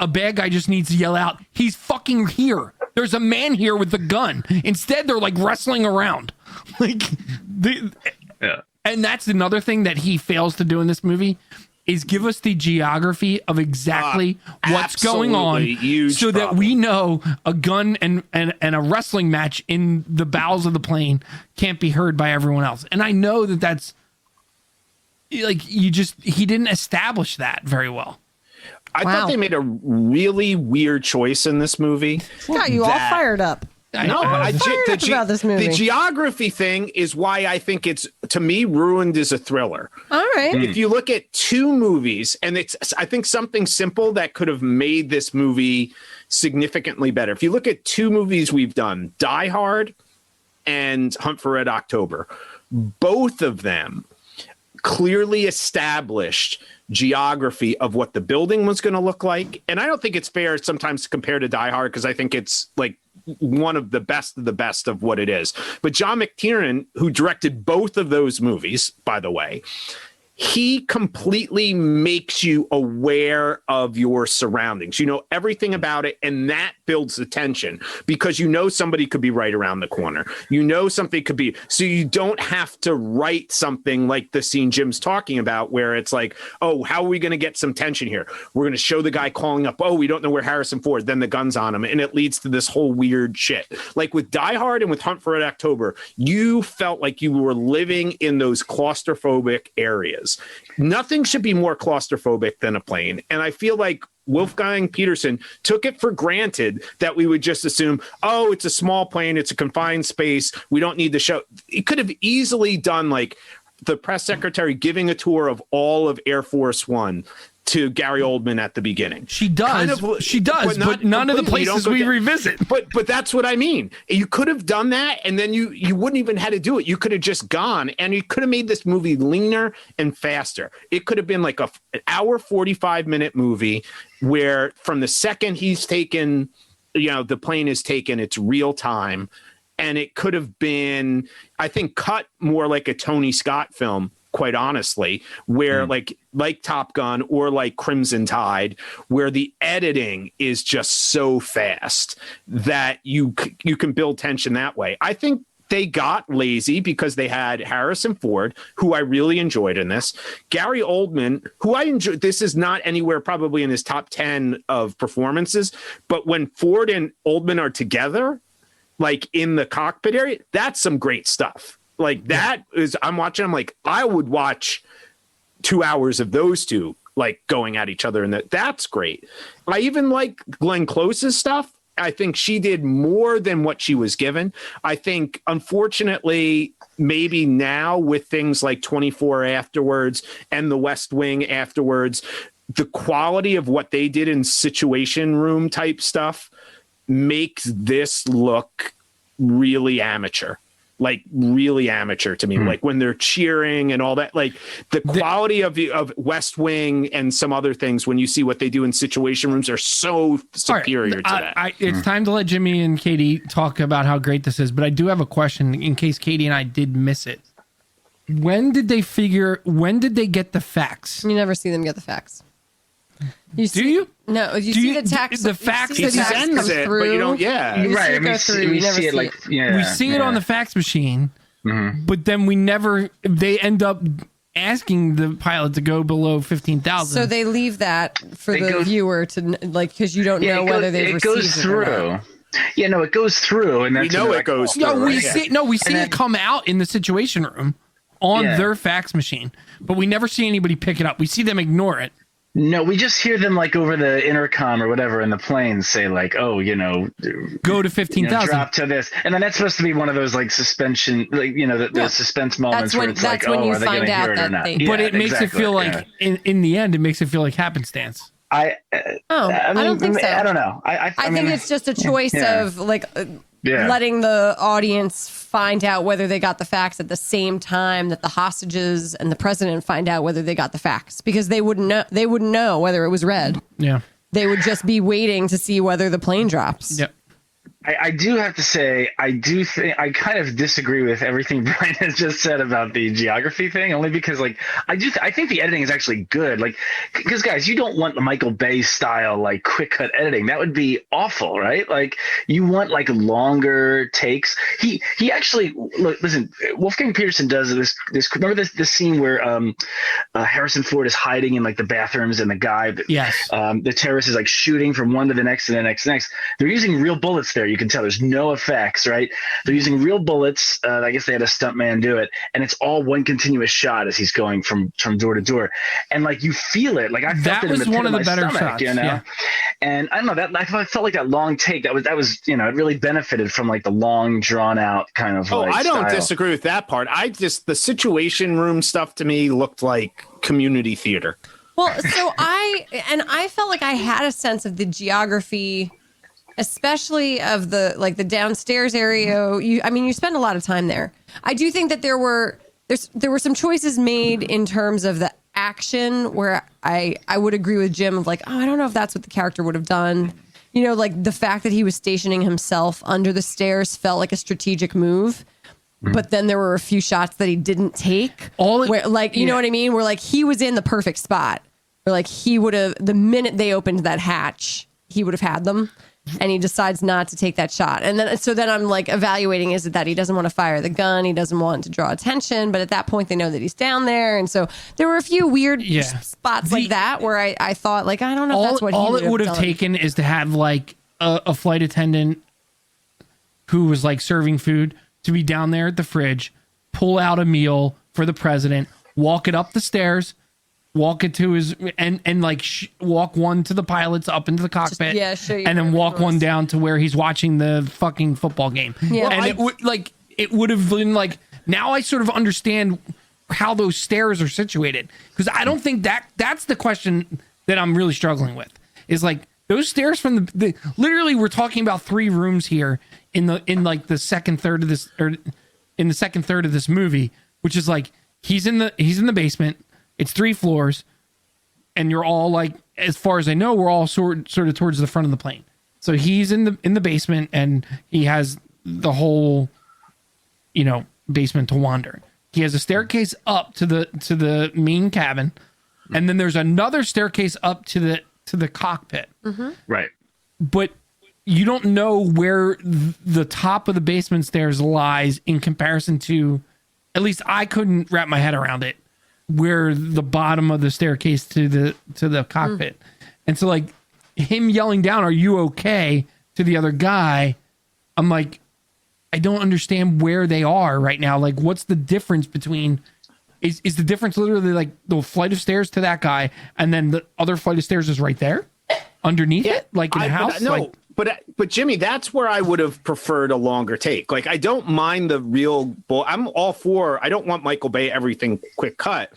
a bad guy just needs to yell out, "He's fucking here! There's a man here with the gun." Instead, they're like wrestling around, And that's another thing that he fails to do in this movie is give us the geography of exactly what's going on, so that we know a gun and a wrestling match in the bowels of the plane can't be heard by everyone else. And I know that's like he didn't establish that very well. I thought they made a really weird choice in this movie. Got you all fired up. About this movie. The geography thing is why I think it's, to me, ruined as a thriller. All right. If you look at two movies, and I think something simple that could have made this movie significantly better. If you look at two movies we've done, Die Hard and Hunt for Red October, both of them clearly established geography of what the building was going to look like. And I don't think it's fair sometimes to compare to Die Hard, because I think it's like one of the best of what it is. But John McTiernan, who directed both of those movies, by the way, he completely makes you aware of your surroundings. You know everything about it, and that builds the tension because you know somebody could be right around the corner. You know something could be, so you don't have to write something like the scene Jim's talking about where it's like, oh, how are we going to get some tension here? We're going to show the guy calling up, oh, we don't know where Harrison Ford, then the gun's on him, and it leads to this whole weird shit. Like with Die Hard and with Hunt for Red October, you felt like you were living in those claustrophobic areas. Nothing should be more claustrophobic than a plane. And I feel like Wolfgang Peterson took it for granted that we would just assume, oh, it's a small plane, it's a confined space, we don't need the show. He could have easily done like the press secretary giving a tour of all of Air Force One to Gary Oldman at the beginning. She does, but none of the places we revisit. But that's what I mean. You could have done that, and then you wouldn't even had to do it. You could have just gone, and you could have made this movie leaner and faster. It could have been like an hour, 45-minute movie where from the second he's taken, the plane is taken, it's real time. And it could have been, I think, cut more like a Tony Scott film, quite honestly, where like Top Gun or like Crimson Tide, where the editing is just so fast that you can build tension that way. I think they got lazy because they had Harrison Ford, who I really enjoyed in this, Gary Oldman, who I enjoyed. This is not anywhere probably in his top 10 of performances, but when Ford and Oldman are together, like in the cockpit area, that's some great stuff. Like that is, I'm watching, I'm like, I would watch 2 hours of those two, like going at each other. And that's great. I even like Glenn Close's stuff. I think she did more than what she was given. I think, unfortunately, maybe now with things like 24 afterwards and The West Wing afterwards, the quality of what they did in Situation Room type stuff makes this look really amateur. Like really amateur to me, like when they're cheering and all that, like the quality of West Wing and some other things, when you see what they do in Situation Rooms, are so superior to that. It's time to let Jimmy and Katie talk about how great this is, but I do have a question in case Katie and I did miss it. When did they get the facts? You never see them get the facts. Do you? No, you see the text. The facts. He sends it, but you don't. Yeah, you right. We see it like we see it on the fax machine, but then we never. They end up asking the pilot to go below 15,000. So they leave that for the viewer to like, because you don't know whether they've received it. It goes through. Yeah, no, it goes through, and that's it goes through. No, we see it come out in the Situation Room on their fax machine, but we never see anybody pick it up. We see them ignore it. No, we just hear them like over the intercom or whatever in the plane say like, oh, go to 15,000, drop to this. And then that's supposed to be one of those like suspension, like, the suspense moments where it's like, oh, are they going to hear it or not? But it makes it feel like in the end, it makes it feel like happenstance. I don't think so. I don't know. I think it's just a choice of like, letting the audience find out whether they got the facts at the same time that the hostages and the president find out whether they got the facts, because they wouldn't know. They wouldn't know whether it was red. Yeah. They would just be waiting to see whether the plane drops. Yep. I do have to say, I do think I kind of disagree with everything Brian has just said about the geography thing, only because like I think the editing is actually good. Like, because guys, you don't want the Michael Bay style like quick cut editing. That would be awful, right? Like you want like longer takes. He actually listen. Wolfgang Peterson does this. Remember this scene where Harrison Ford is hiding in like the bathrooms and the guy, the terrorist is like shooting from one to the next and the next and the next. They're using real bullets there. You can tell there's no effects, right? They're using real bullets. I guess they had a stuntman do it, and it's all one continuous shot as he's going from door to door, and like you feel it. Like I felt it in the pit one of the better stomach, shots, you know. Yeah. And I don't know that I felt like that long take that was it really benefited from like the long drawn out kind of. I don't style. disagree with that part. The Situation Room stuff to me looked like community theater. Well, so I felt like I had a sense of the geography, especially of the downstairs area. You spend a lot of time there. I do think that there were some choices made in terms of the action where I would agree with Jim of like, oh, I don't know if that's what the character would have done. Like the fact that he was stationing himself under the stairs felt like a strategic move. But then there were a few shots that he didn't take. You know what I mean? Where like he was in the perfect spot. Or like he would have, the minute they opened that hatch, he would have had them. And he decides not to take that shot. And then I'm like evaluating, is it that he doesn't want to fire the gun? He doesn't want to draw attention. But at that point, they know that he's down there. And so there were a few weird spots like that where I thought, like, I don't know if that's what he would have done. All it would have taken is to have like a flight attendant who was like serving food to be down there at the fridge, pull out a meal for the president, walk it up the stairs, walk it to his and like walk one to the pilots up into the cockpit, and then walk one down to where he's watching the fucking football game. Yeah. And it would have been like, now I sort of understand how those stairs are situated, because I don't think that's the question that I'm really struggling with, is like those stairs from the literally we're talking about 3 rooms here in the second third of this movie, which is like he's in the basement. It's 3 floors, and you're all like, as far as I know, we're all sort of towards the front of the plane. So he's in the basement, and he has the whole, basement to wander. He has a staircase up to the main cabin, and then there's another staircase up to the cockpit. Mm-hmm. Right. But you don't know where the top of the basement stairs lies in comparison to, at least I couldn't wrap my head around it, where the bottom of the staircase to the cockpit. And so like him yelling down, "Are you okay?" to the other guy, I'm like, I don't understand where they are right now. Like, what's the difference between, is the difference literally like the flight of stairs to that guy, and then the other flight of stairs is right there underneath it, like in a house? But Jimmy, that's where I would have preferred a longer take. Like, I don't mind the real I'm all for, I don't want Michael Bay everything quick cut.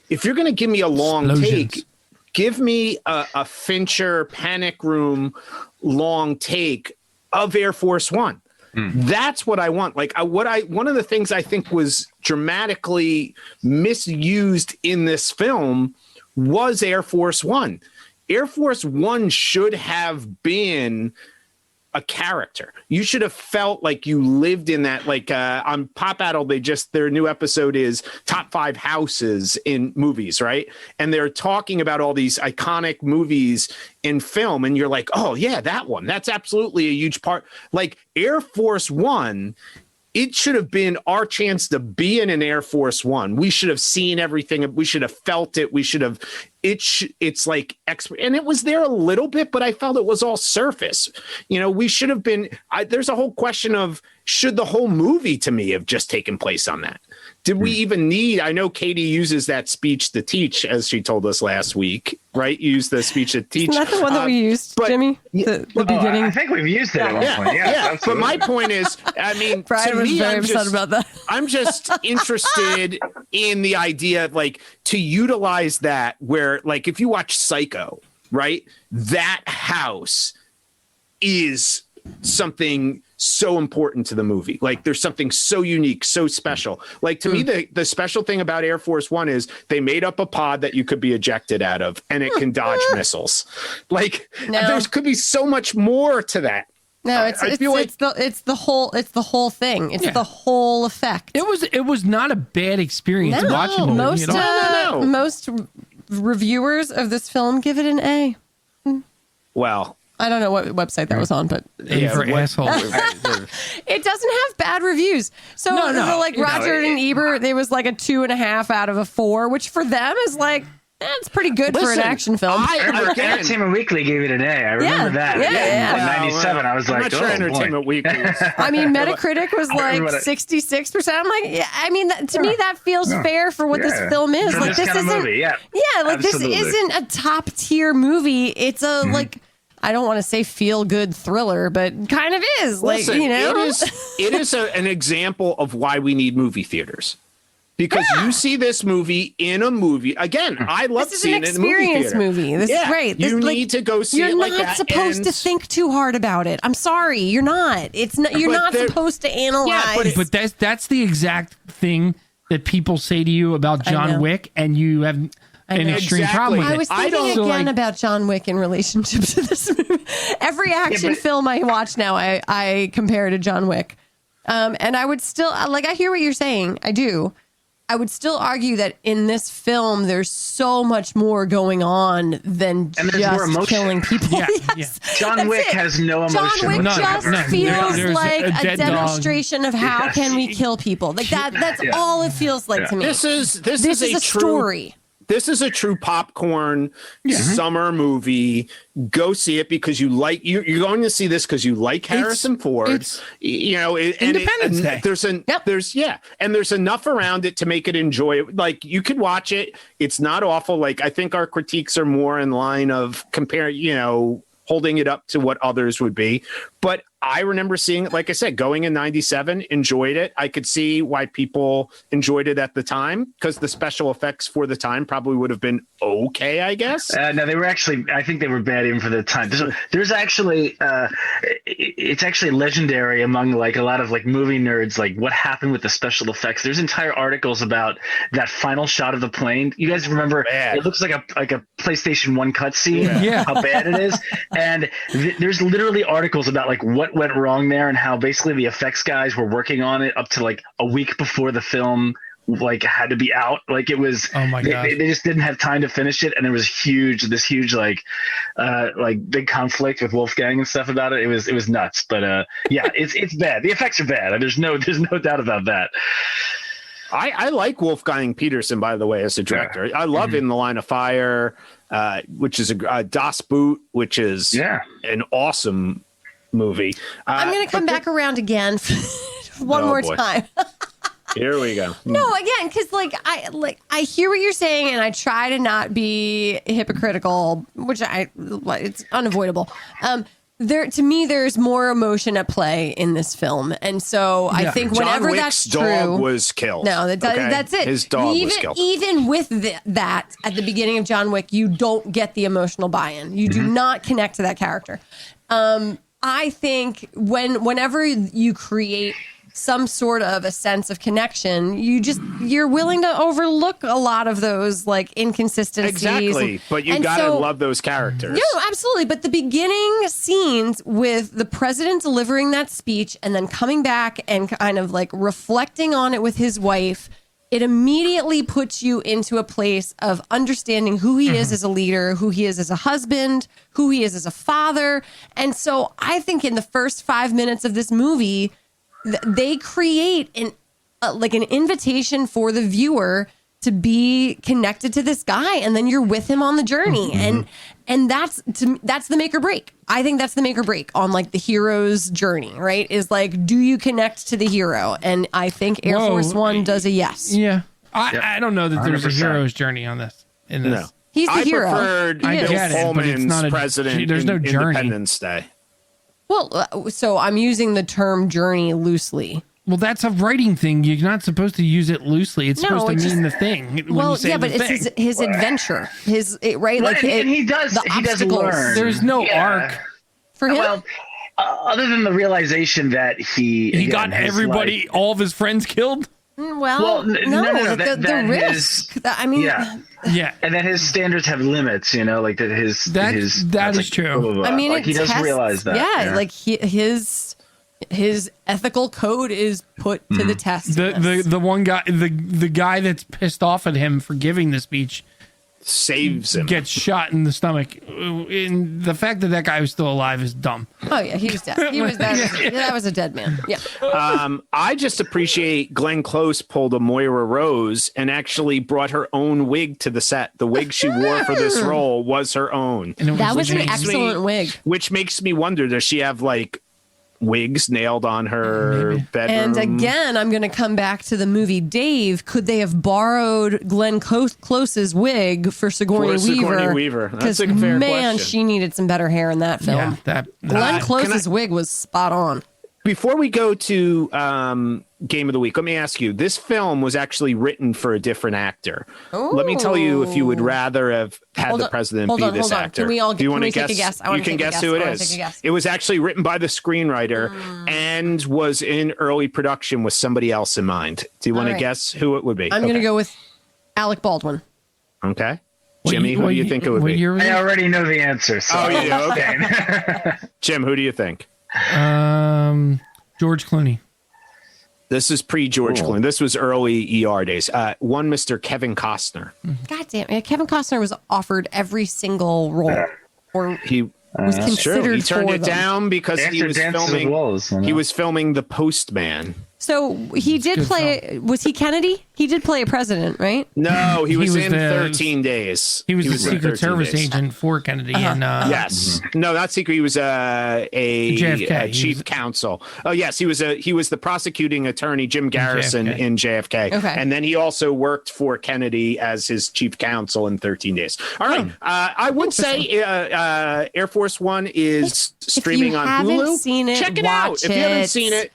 If you're going to give me a long take, give me a Fincher Panic Room long take of Air Force One. That's what I want. Like one of the things I think was dramatically misused in this film was Air Force One. Air Force One should have been a character. You should have felt like you lived in that. Like on Pop Addle, their new episode is top 5 houses in movies, right? And they're talking about all these iconic movies in film, and you're like, oh yeah, that one. That's absolutely a huge part. Like Air Force One, it should have been our chance to be in an Air Force One. We should have seen everything. We should have felt it. We should have. It's like, and it was there a little bit, but I felt it was all surface. We should have been. There's a whole question of, should the whole movie to me have just taken place on that? Did we even need? I know Katie uses that speech to teach, as she told us last week, right? Use the speech to teach. Isn't that the one that we used, Jimmy? The beginning. I think we've used it at one point. Yeah. But my point is, I mean, Brian was very upset about that. I'm just interested in the idea, like, to utilize that where, like, if you watch Psycho, right, that house is something so important to the movie. Like there's something so unique, so special. Like to me, the special thing about Air Force One is they made up a pod that you could be ejected out of and it can dodge missiles. Like there could be so much more to that. No, it's the whole thing. It's the whole effect. It was not a bad experience watching the movie at all. Most reviewers of this film give it an A. Well, I don't know what website that was on, but for assholes. It doesn't have bad reviews. So like Roger and Ebert, it was like a 2.5 out of a 4, which for them is like that's pretty good for an action film. Entertainment Weekly gave it an A. I remember that. In '97, I was like, I'm not sure Entertainment Weekly. I mean, Metacritic was like 66%. I'm like, yeah. I mean, to me, that feels fair for what this film is. For like this isn't, movie, like absolutely. This isn't a top tier movie. It's a like. I don't want to say feel good thriller, but kind of is. Listen, like, it is an example of why we need movie theaters. Because you see this movie in a movie. Again, I love seeing it in a movie theater. This is great. You need to go see it like that. You're not supposed to think too hard about it. I'm sorry. You're not. It's not. You're not supposed to analyze. Yeah, but that's the exact thing that people say to you about John Wick, and you have an extreme problem with it. I was thinking again about John Wick in relationship to this movie. Every action film I watch now, I compare to John Wick. And I would still, I hear what you're saying. I do. I would still argue that in this film, there's so much more going on than just killing people. Yes. John Wick has no emotion. John Wick just feels like a demonstration of how can we kill people. Like that's all it feels like to me. This is a story. This is a true popcorn summer movie. Go see it because you like you're going to see this because you like Harrison Ford. Independence Day. There's enough around it to make it enjoyable. Like you could watch it. It's not awful. Like I think our critiques are more in line of holding it up to what others would be. But I remember seeing it, like I said, going in 97, enjoyed it. I could see why people enjoyed it at the time because the special effects for the time probably would have been okay, I guess. No, they were actually, I think they were bad even for the time. There's actually, it's actually legendary among like a lot of like movie nerds, like what happened with the special effects. There's entire articles about that final shot of the plane. You guys remember, it looks like a PlayStation 1 cutscene, how bad it is. And there's literally articles about like what went wrong there and how basically the effects guys were working on it up to like a week before the film like had to be out. Like it was, they just didn't have time to finish it. And there was this huge like big conflict with Wolfgang and stuff about it. It was nuts, but it's bad. The effects are bad. There's no doubt about that. I like Wolfgang Peterson, by the way, as a director. I love In the Line of Fire, which is a Das Boot, which is an awesome movie. I'm going to come back around again one more time. Here we go. No, again, because I hear what you're saying, and I try to not be hypocritical, which it's unavoidable. To me, there's more emotion at play in this film, and so I think whenever that's true, dog was killed. No, that's it. His dog was killed. Even with that, at the beginning of John Wick, you don't get the emotional buy-in. You do not connect to that character. I think whenever you create some sort of a sense of connection, you're willing to overlook a lot of those like inconsistencies. Exactly, but you gotta love those characters. No, absolutely. But the beginning scenes with the president delivering that speech and then coming back and kind of like reflecting on it with his wife, it immediately puts you into a place of understanding who he is as a leader, who he is as a husband, who he is as a father. And so I think in the first 5 minutes of this movie, they create an invitation for the viewer to be connected to this guy, and then you're with him on the journey. And that's the make or break. I think that's the make or break on like the hero's journey, right? Is like, do you connect to the hero? And I think Air Force One does a yes. Yeah. I don't know that there's 100%. A hero's journey on this. No. He's the hero. I preferred Bill Pullman's president there's no journey. Independence Day. Well, so I'm using the term journey loosely. Well, that's a writing thing. You're not supposed to use it loosely. It's supposed to mean the thing. But it's his adventure. Right? Like and he does. The he obstacles. does learn. There's no arc for him. Well, other than the realization that he got everybody, all of his friends killed. Well, no, the risk. Yeah, and that his standards have limits. Like that his that is like, true. Blah, blah, blah. I mean, like, he doesn't realize that. Yeah, like his ethical code is put to the test. The one guy, the guy that's pissed off at him for giving the speech, saves him, gets shot in the stomach. And the fact that guy was still alive is dumb. Oh yeah, he was dead. That was a dead man. Yeah. I just appreciate Glenn Close pulled a Moira Rose and actually brought her own wig to the set. The wig she wore for this role was her own. That was an excellent wig. Which makes me wonder, does she have like wigs nailed on her bedroom? And again, I'm going to come back to the movie Dave. Could they have borrowed Glenn Close's wig for Sigourney Weaver? That's a fair question. She needed some better hair in that film. Yeah, Glenn Close's wig was spot on. Before we go to Game of the Week, let me ask you, this film was actually written for a different actor. Ooh. Let me tell you if you would rather have had the president be this actor. Can we all Do you want to take a guess? You can guess who it is. It was actually written by the screenwriter and was in early production with somebody else in mind. Do you want to guess who it would be? I'm going to go with Alec Baldwin. Okay. Jimmy, who do you think it would be? I already know the answer. So. Oh, you do? Okay. Jim, who do you think? George Clooney. This is pre-George Clooney. This was early ER days. One Mr. Kevin Costner. God damn it. Kevin Costner was offered every single role. Or he was considered. He turned it them. down because he was filming. Walls, He was filming The Postman. So he did play. Was he Kennedy? He did play a president, right? No, he was in 13 Days. He was the Secret Service agent for Kennedy. And yes, no, not secret. He was a JFK. chief counsel. Oh yes, he was the prosecuting attorney, Jim Garrison in JFK. Okay, and then he also worked for Kennedy as his chief counsel in 13 Days. All right, I would say Air Force One is streaming on Hulu. Seen it, check it out if you haven't seen it.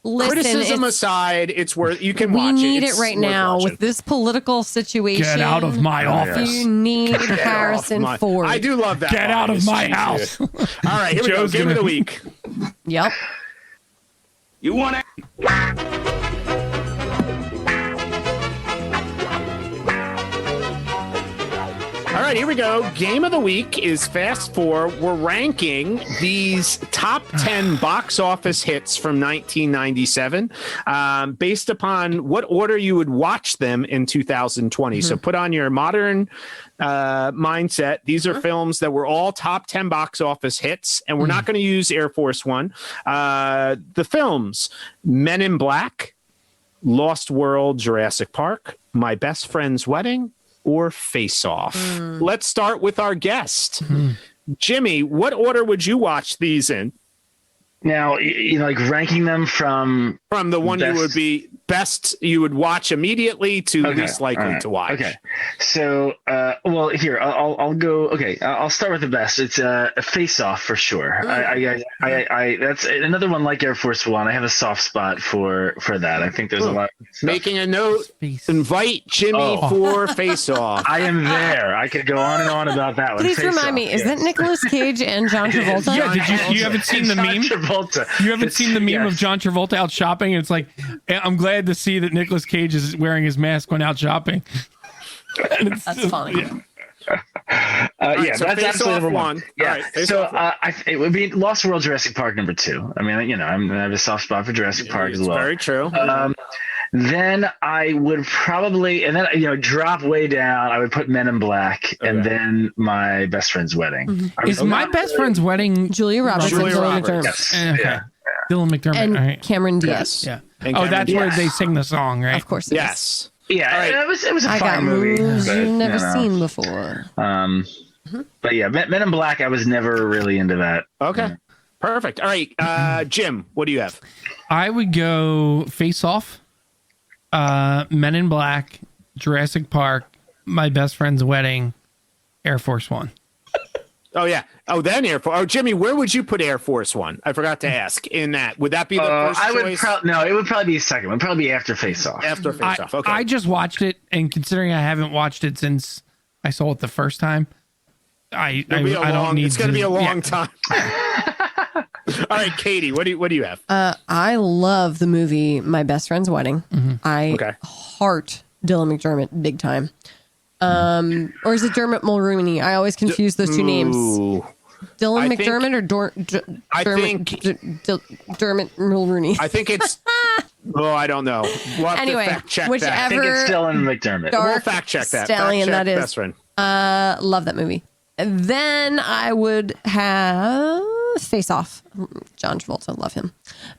Listen, criticism aside, it's worth. You can watch it. We need it right now with this political situation. Get out of my office. You need Harrison Ford. I do love that. Get out of my house. All right, here we go. Game of the week. Yep. You want it? All right, here we go. Game of the week is Fast Four. We're ranking these top 10 box office hits from 1997 based upon what order you would watch them in 2020. So put on your modern mindset. These are films that were all top 10 box office hits, and we're not going to use Air Force One. The films: Men in Black, Lost World, Jurassic Park, My Best Friend's Wedding, or Face Off. Let's start with our guest. Jimmy, what order would you watch these in? Now, like ranking them from the one best... you would be best, you would watch immediately to least likely to watch. Okay. So, well, here, I'll go. Okay. I'll start with the best. It's a Face Off for sure. I that's another one like Air Force One. I have a soft spot for that. I think there's a lot. Making a note, invite Jimmy for Face Off. I am there. I could go on and on about that one. Please remind me, is that Nicolas Cage and John Travolta? Yeah, you haven't seen the meme? You haven't seen the meme of John Travolta out shopping? It's like, I'm glad to see that Nicolas Cage is wearing his mask when out shopping. That's funny. Yeah, so that's absolutely number one. Yeah, right, so it would be Lost World, Jurassic Park number 2. I mean, I have a soft spot for Jurassic Park as well. Very true. Then I would probably, and then drop way down. I would put Men in Black, and then My Best Friend's Wedding. Is My Best Friend's Wedding Julia Roberts and Dylan McDermott? Yes. Okay. Dylan McDermott And Cameron Diaz. Yeah. And That's where they sing the song, right? Of course. It yes. is. Yeah, right. it was a fine movie. Moves but, you've never seen before. But yeah, Men in Black, I was never really into that. Okay. Perfect. All right, Jim, what do you have? I would go Face Off, Men in Black, Jurassic Park, My Best Friend's Wedding, Air Force One. Oh, yeah. Oh, then Air Force. Oh, Jimmy, where would you put Air Force One? I forgot to ask. In that, would that be the first choice? No, it would probably be second. It would probably be after Face Off. After Face Off. Okay. I just watched it, and considering I haven't watched it since I saw it the first time, I don't need. It's going to be a long time. All right, Katie, what do you have? I love the movie My Best Friend's Wedding. I Okay. heart Dylan McDermott big time. Or is it Dermot Mulrooney? I always confuse those two names. Ooh. Dylan I McDermott Dermot Mulrooney. I think it's. I don't know. We'll have Anyway, to fact check whichever- that. I think it's Dylan McDermott. Dark We'll fact check that. Stallion, fact check that is. Best Friend. Love that movie. And then I would have Face Off. John Travolta, love him.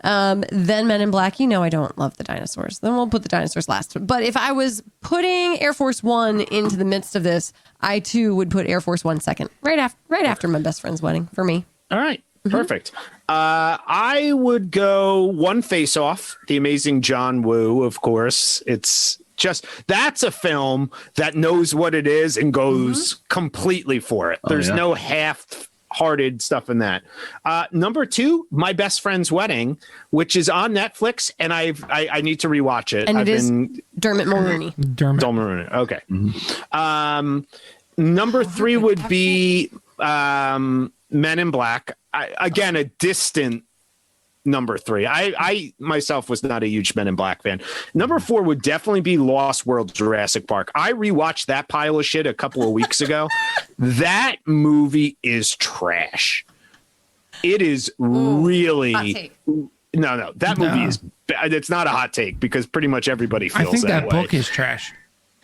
Then Men in Black. You know I don't love the dinosaurs. Then we'll put the dinosaurs last. But if I was putting Air Force One into the midst of this, I too would put Air Force One second, right after My Best Friend's Wedding for me. All right. Perfect. I would go one Face Off, the amazing John Woo, of course. It's just, that's a film that knows what it is and goes completely for it. There's no half-hearted stuff in that. Number 2, My Best Friend's Wedding, which is on Netflix, and I need to rewatch it. And Dermot Mulrooney. Dermot. Mulrooney. Okay. Number 3 would be Men in Black. Again, a distant number 3. I myself was not a huge Men in Black fan. Number 4 would definitely be Lost World Jurassic Park. I rewatched that pile of shit a couple of weeks ago. That movie is trash. It is really hot take. no. That movie is. It's not a hot take because pretty much everybody feels I think that way. book is trash.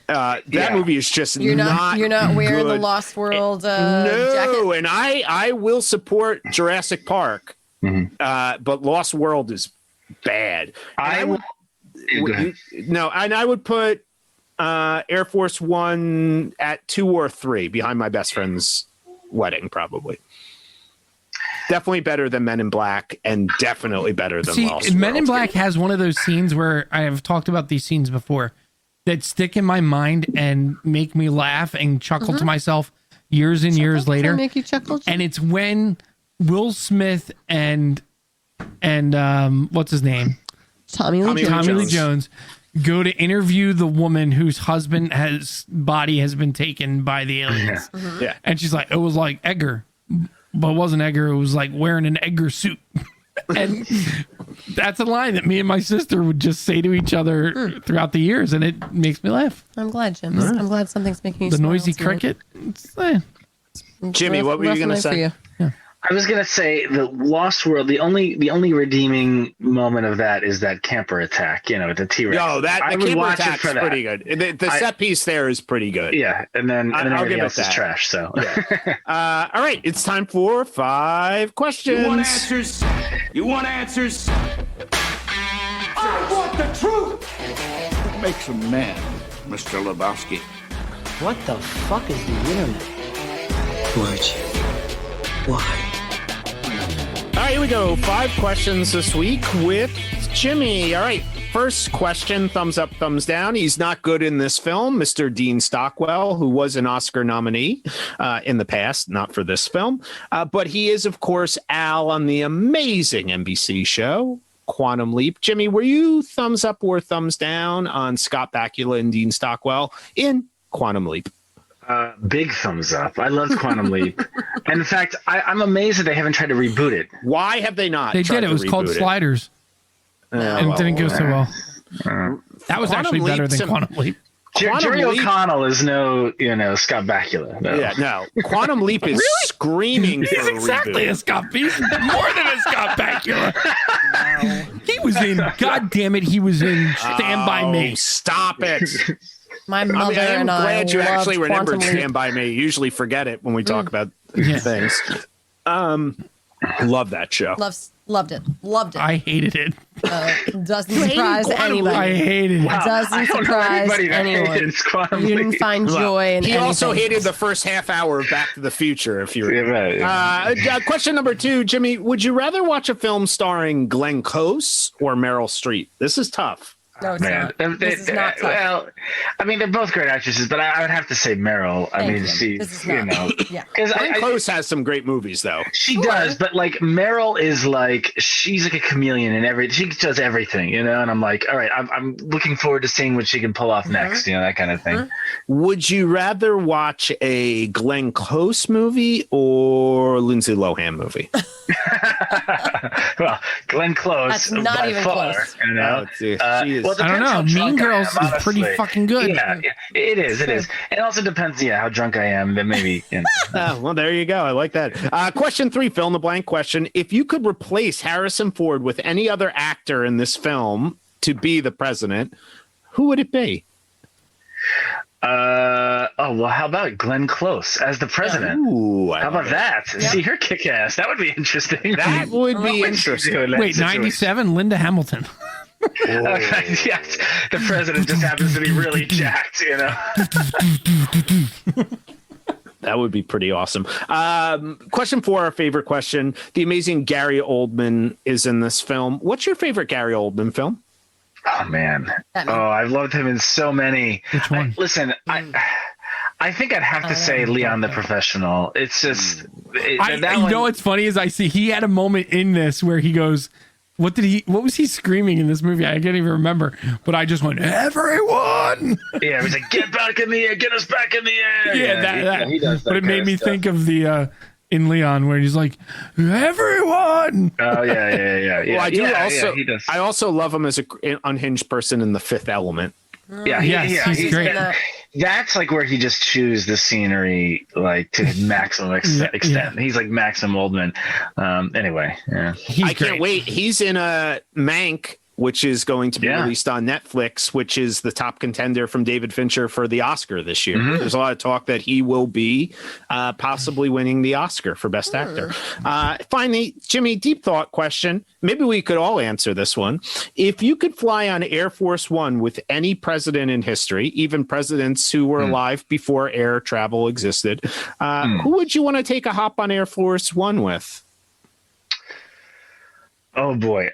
That movie is just You're not wearing the good. Lost World No, jacket. and I will support Jurassic Park, but Lost World is bad. I would. Go ahead. And I would put Air Force One at 2 or 3 behind My Best Friend's Wedding, probably. Definitely better than Men in Black, and definitely better than Lost Men in World. Black has one of those scenes where I have talked about these scenes before that stick in my mind and make me laugh and chuckle to myself years and years later. Make you chuckle. And it's when Will Smith and what's his name? Tommy Lee Jones go to interview the woman whose body has been taken by the aliens. Yeah. And she's like, it was like Edgar, but it wasn't Edgar. It was like wearing an Edgar suit. And that's a line that me and my sister would just say to each other throughout the years, and it makes me laugh. I'm glad, Jim. I'm glad something's making you The smile. noisy It's good. cricket. Jimmy, what were you going to Rough night say? for you. I was gonna say the Lost World. The only redeeming moment of that is that camper attack. With the T-Rex. No, I the would camera watch it attack's for that. pretty good. The set piece there is pretty good. Yeah, and then I'll everything give it else is that. trash. So All right, it's time for 5 questions. You want answers? You want answers? I want the truth! What makes a man, Mr. Lebowski? What the fuck is the internet? Why'd you? Why? All right, here we go. 5 questions this week with Jimmy. All right, first question, thumbs up, thumbs down. He's not good in this film. Mr. Dean Stockwell, who was an Oscar nominee in the past, not for this film. But he is, of course, Al on the amazing NBC show, Quantum Leap. Jimmy, were you thumbs up or thumbs down on Scott Bakula and Dean Stockwell in Quantum Leap? big thumbs up. I loved Quantum Leap. And in fact, I'm amazed that they haven't tried to reboot it. Why have they not? They tried did. It to was called reboot it? Sliders, and it didn't go so well. That was Quantum actually better Leap's than Quantum Leap. Quantum Jerry Leap- O'Connell is no, Scott Bakula. No. Yeah, no. Quantum Leap is screaming for He's a exactly reboot. a Scott. He's more than a Scott Bakula. He was in. God damn it! He was in Stand by Me. Stop it. My mother I'm and I glad you loved actually remembered Quantum Leap. Stand By Me. You usually forget it when we talk about Yeah. things. Love that show. Loved it. I hated it. Doesn't surprise Quantum Leap? I anybody. hated it. Doesn't surprise Anybody that anyone. hates Quantum You didn't Leap. find joy in He anything. also hated the first half hour of Back to the Future, if you Yeah, remember. right, yeah. Question number 2, Jimmy. Would you rather watch a film starring Glenn Close or Meryl Streep? This is tough. No, it's Man, not. This is not tough. well, I mean, they're both great actresses, but I would have to say Meryl. I Thank mean, you. she, This is you not. know, Yeah. because Glenn Close has some great movies, though. she does, but like Meryl is like she's like a chameleon in she does everything, you know. And I'm like, all right, I'm looking forward to seeing what she can pull off next, you know, that kind of thing. Would you rather watch a Glenn Close movie or Lindsay Lohan movie? Well, Glenn Close, That's not by even far, close. you know. She is. Well, it I don't depends know. how Mean drunk I Girls am, is pretty honestly. fucking good. Yeah, it is. It is. It also depends, how drunk I am. Then maybe. You know. Well, there you go. I like that. Question 3, fill in the blank question. If you could replace Harrison Ford with any other actor in this film to be the president, who would it be? Well, how about Glenn Close as the president? Ooh, How about that? See her kick ass. That would be interesting. That would be What would she interesting. do in that Wait, situation? 97, Linda Hamilton. Yes, the president just happens to be really jacked, you know. That would be pretty awesome. Question 4, our favorite question. The amazing Gary Oldman is in this film. What's your favorite Gary Oldman film? Oh man. I've loved him in so many. Which one? I think I'd have to say Leon the Professional. It's just What's funny is I see he had a moment in this where he goes, what was he screaming in this movie? I can't even remember, but I just went, everyone. Yeah, he's like, get back in the air, get us back in the air. Yeah, he does that. But it made me think of the in Leon where he's like, everyone. Oh yeah. Well, he does. I also love him as an unhinged person in The Fifth Element. He's great. That's like where he just chews the scenery like to maximum extent. Yeah. He's like Maxim Oldman. Anyway, yeah. I can't wait. He's in a Mank, which is going to be released on Netflix, which is the top contender from David Fincher for the Oscar this year. There's a lot of talk that he will be possibly winning the Oscar for Best Actor. Finally, Jimmy, deep thought question. Maybe we could all answer this one. If you could fly on Air Force One with any president in history, even presidents who were alive before air travel existed, who would you want to take a hop on Air Force One with? Oh boy.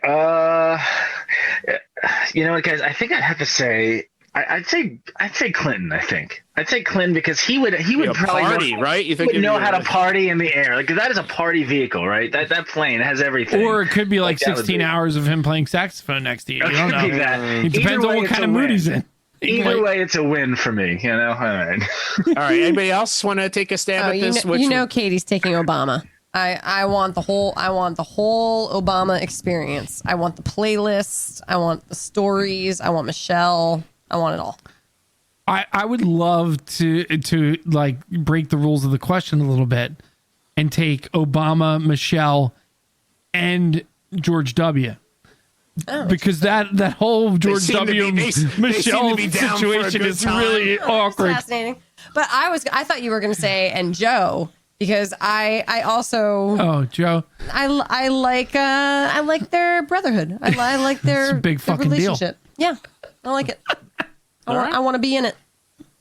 You know what, guys? I think I'd have to say I'd say Clinton. I'd say Clinton because he would probably party, right? You think he would know how to party in the air, like 'cause that is a party vehicle, right? That plane has everything. Or it could be like 16 hours of him playing saxophone next to you. You don't know. It depends on what kind of mood he's in. Either way, it's a win for me. You know. All right. All right. Anybody else want to take a stab at this? Katie's taking Obama. I want the whole Obama experience. I want the playlist. I want the stories. I want Michelle. I want it all. I would love to like break the rules of the question a little bit and take Obama, Michelle, and George W. Because that whole George W. Michelle situation is really awkward. Fascinating. But I thought you were going to say and Joe. Because I also Joe, I like their brotherhood. I like their big fucking relationship. Deal. Yeah, I like it. I want to be in it.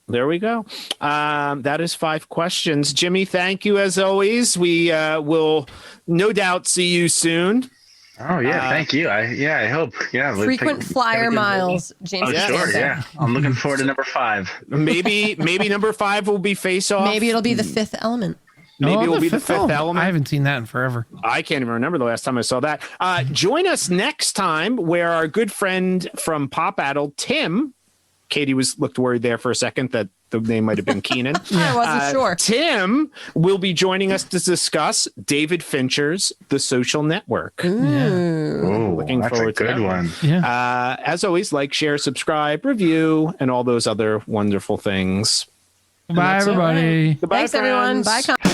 There we go. That is 5 questions. Jimmy, thank you as always. We will no doubt see you soon. Oh yeah, thank you. I hope. Yeah, frequent flyer miles, James. Sure. Yeah, I'm looking forward to number 5. Maybe number 5 will be Face Off. Maybe it'll be The Fifth Element. Maybe it will be The Fifth Element. I haven't seen that in forever. I can't even remember the last time I saw that. Join us next time where our good friend from Pop Addle, Tim, Katie looked worried there for a second that the name might have been Keenan. I wasn't sure. Tim will be joining us to discuss David Fincher's The Social Network. Looking forward to that. Good one. Yeah. As always, like, share, subscribe, review, and all those other wonderful things. Bye, everybody. Goodbye, Thanks, everyone. friends. Bye.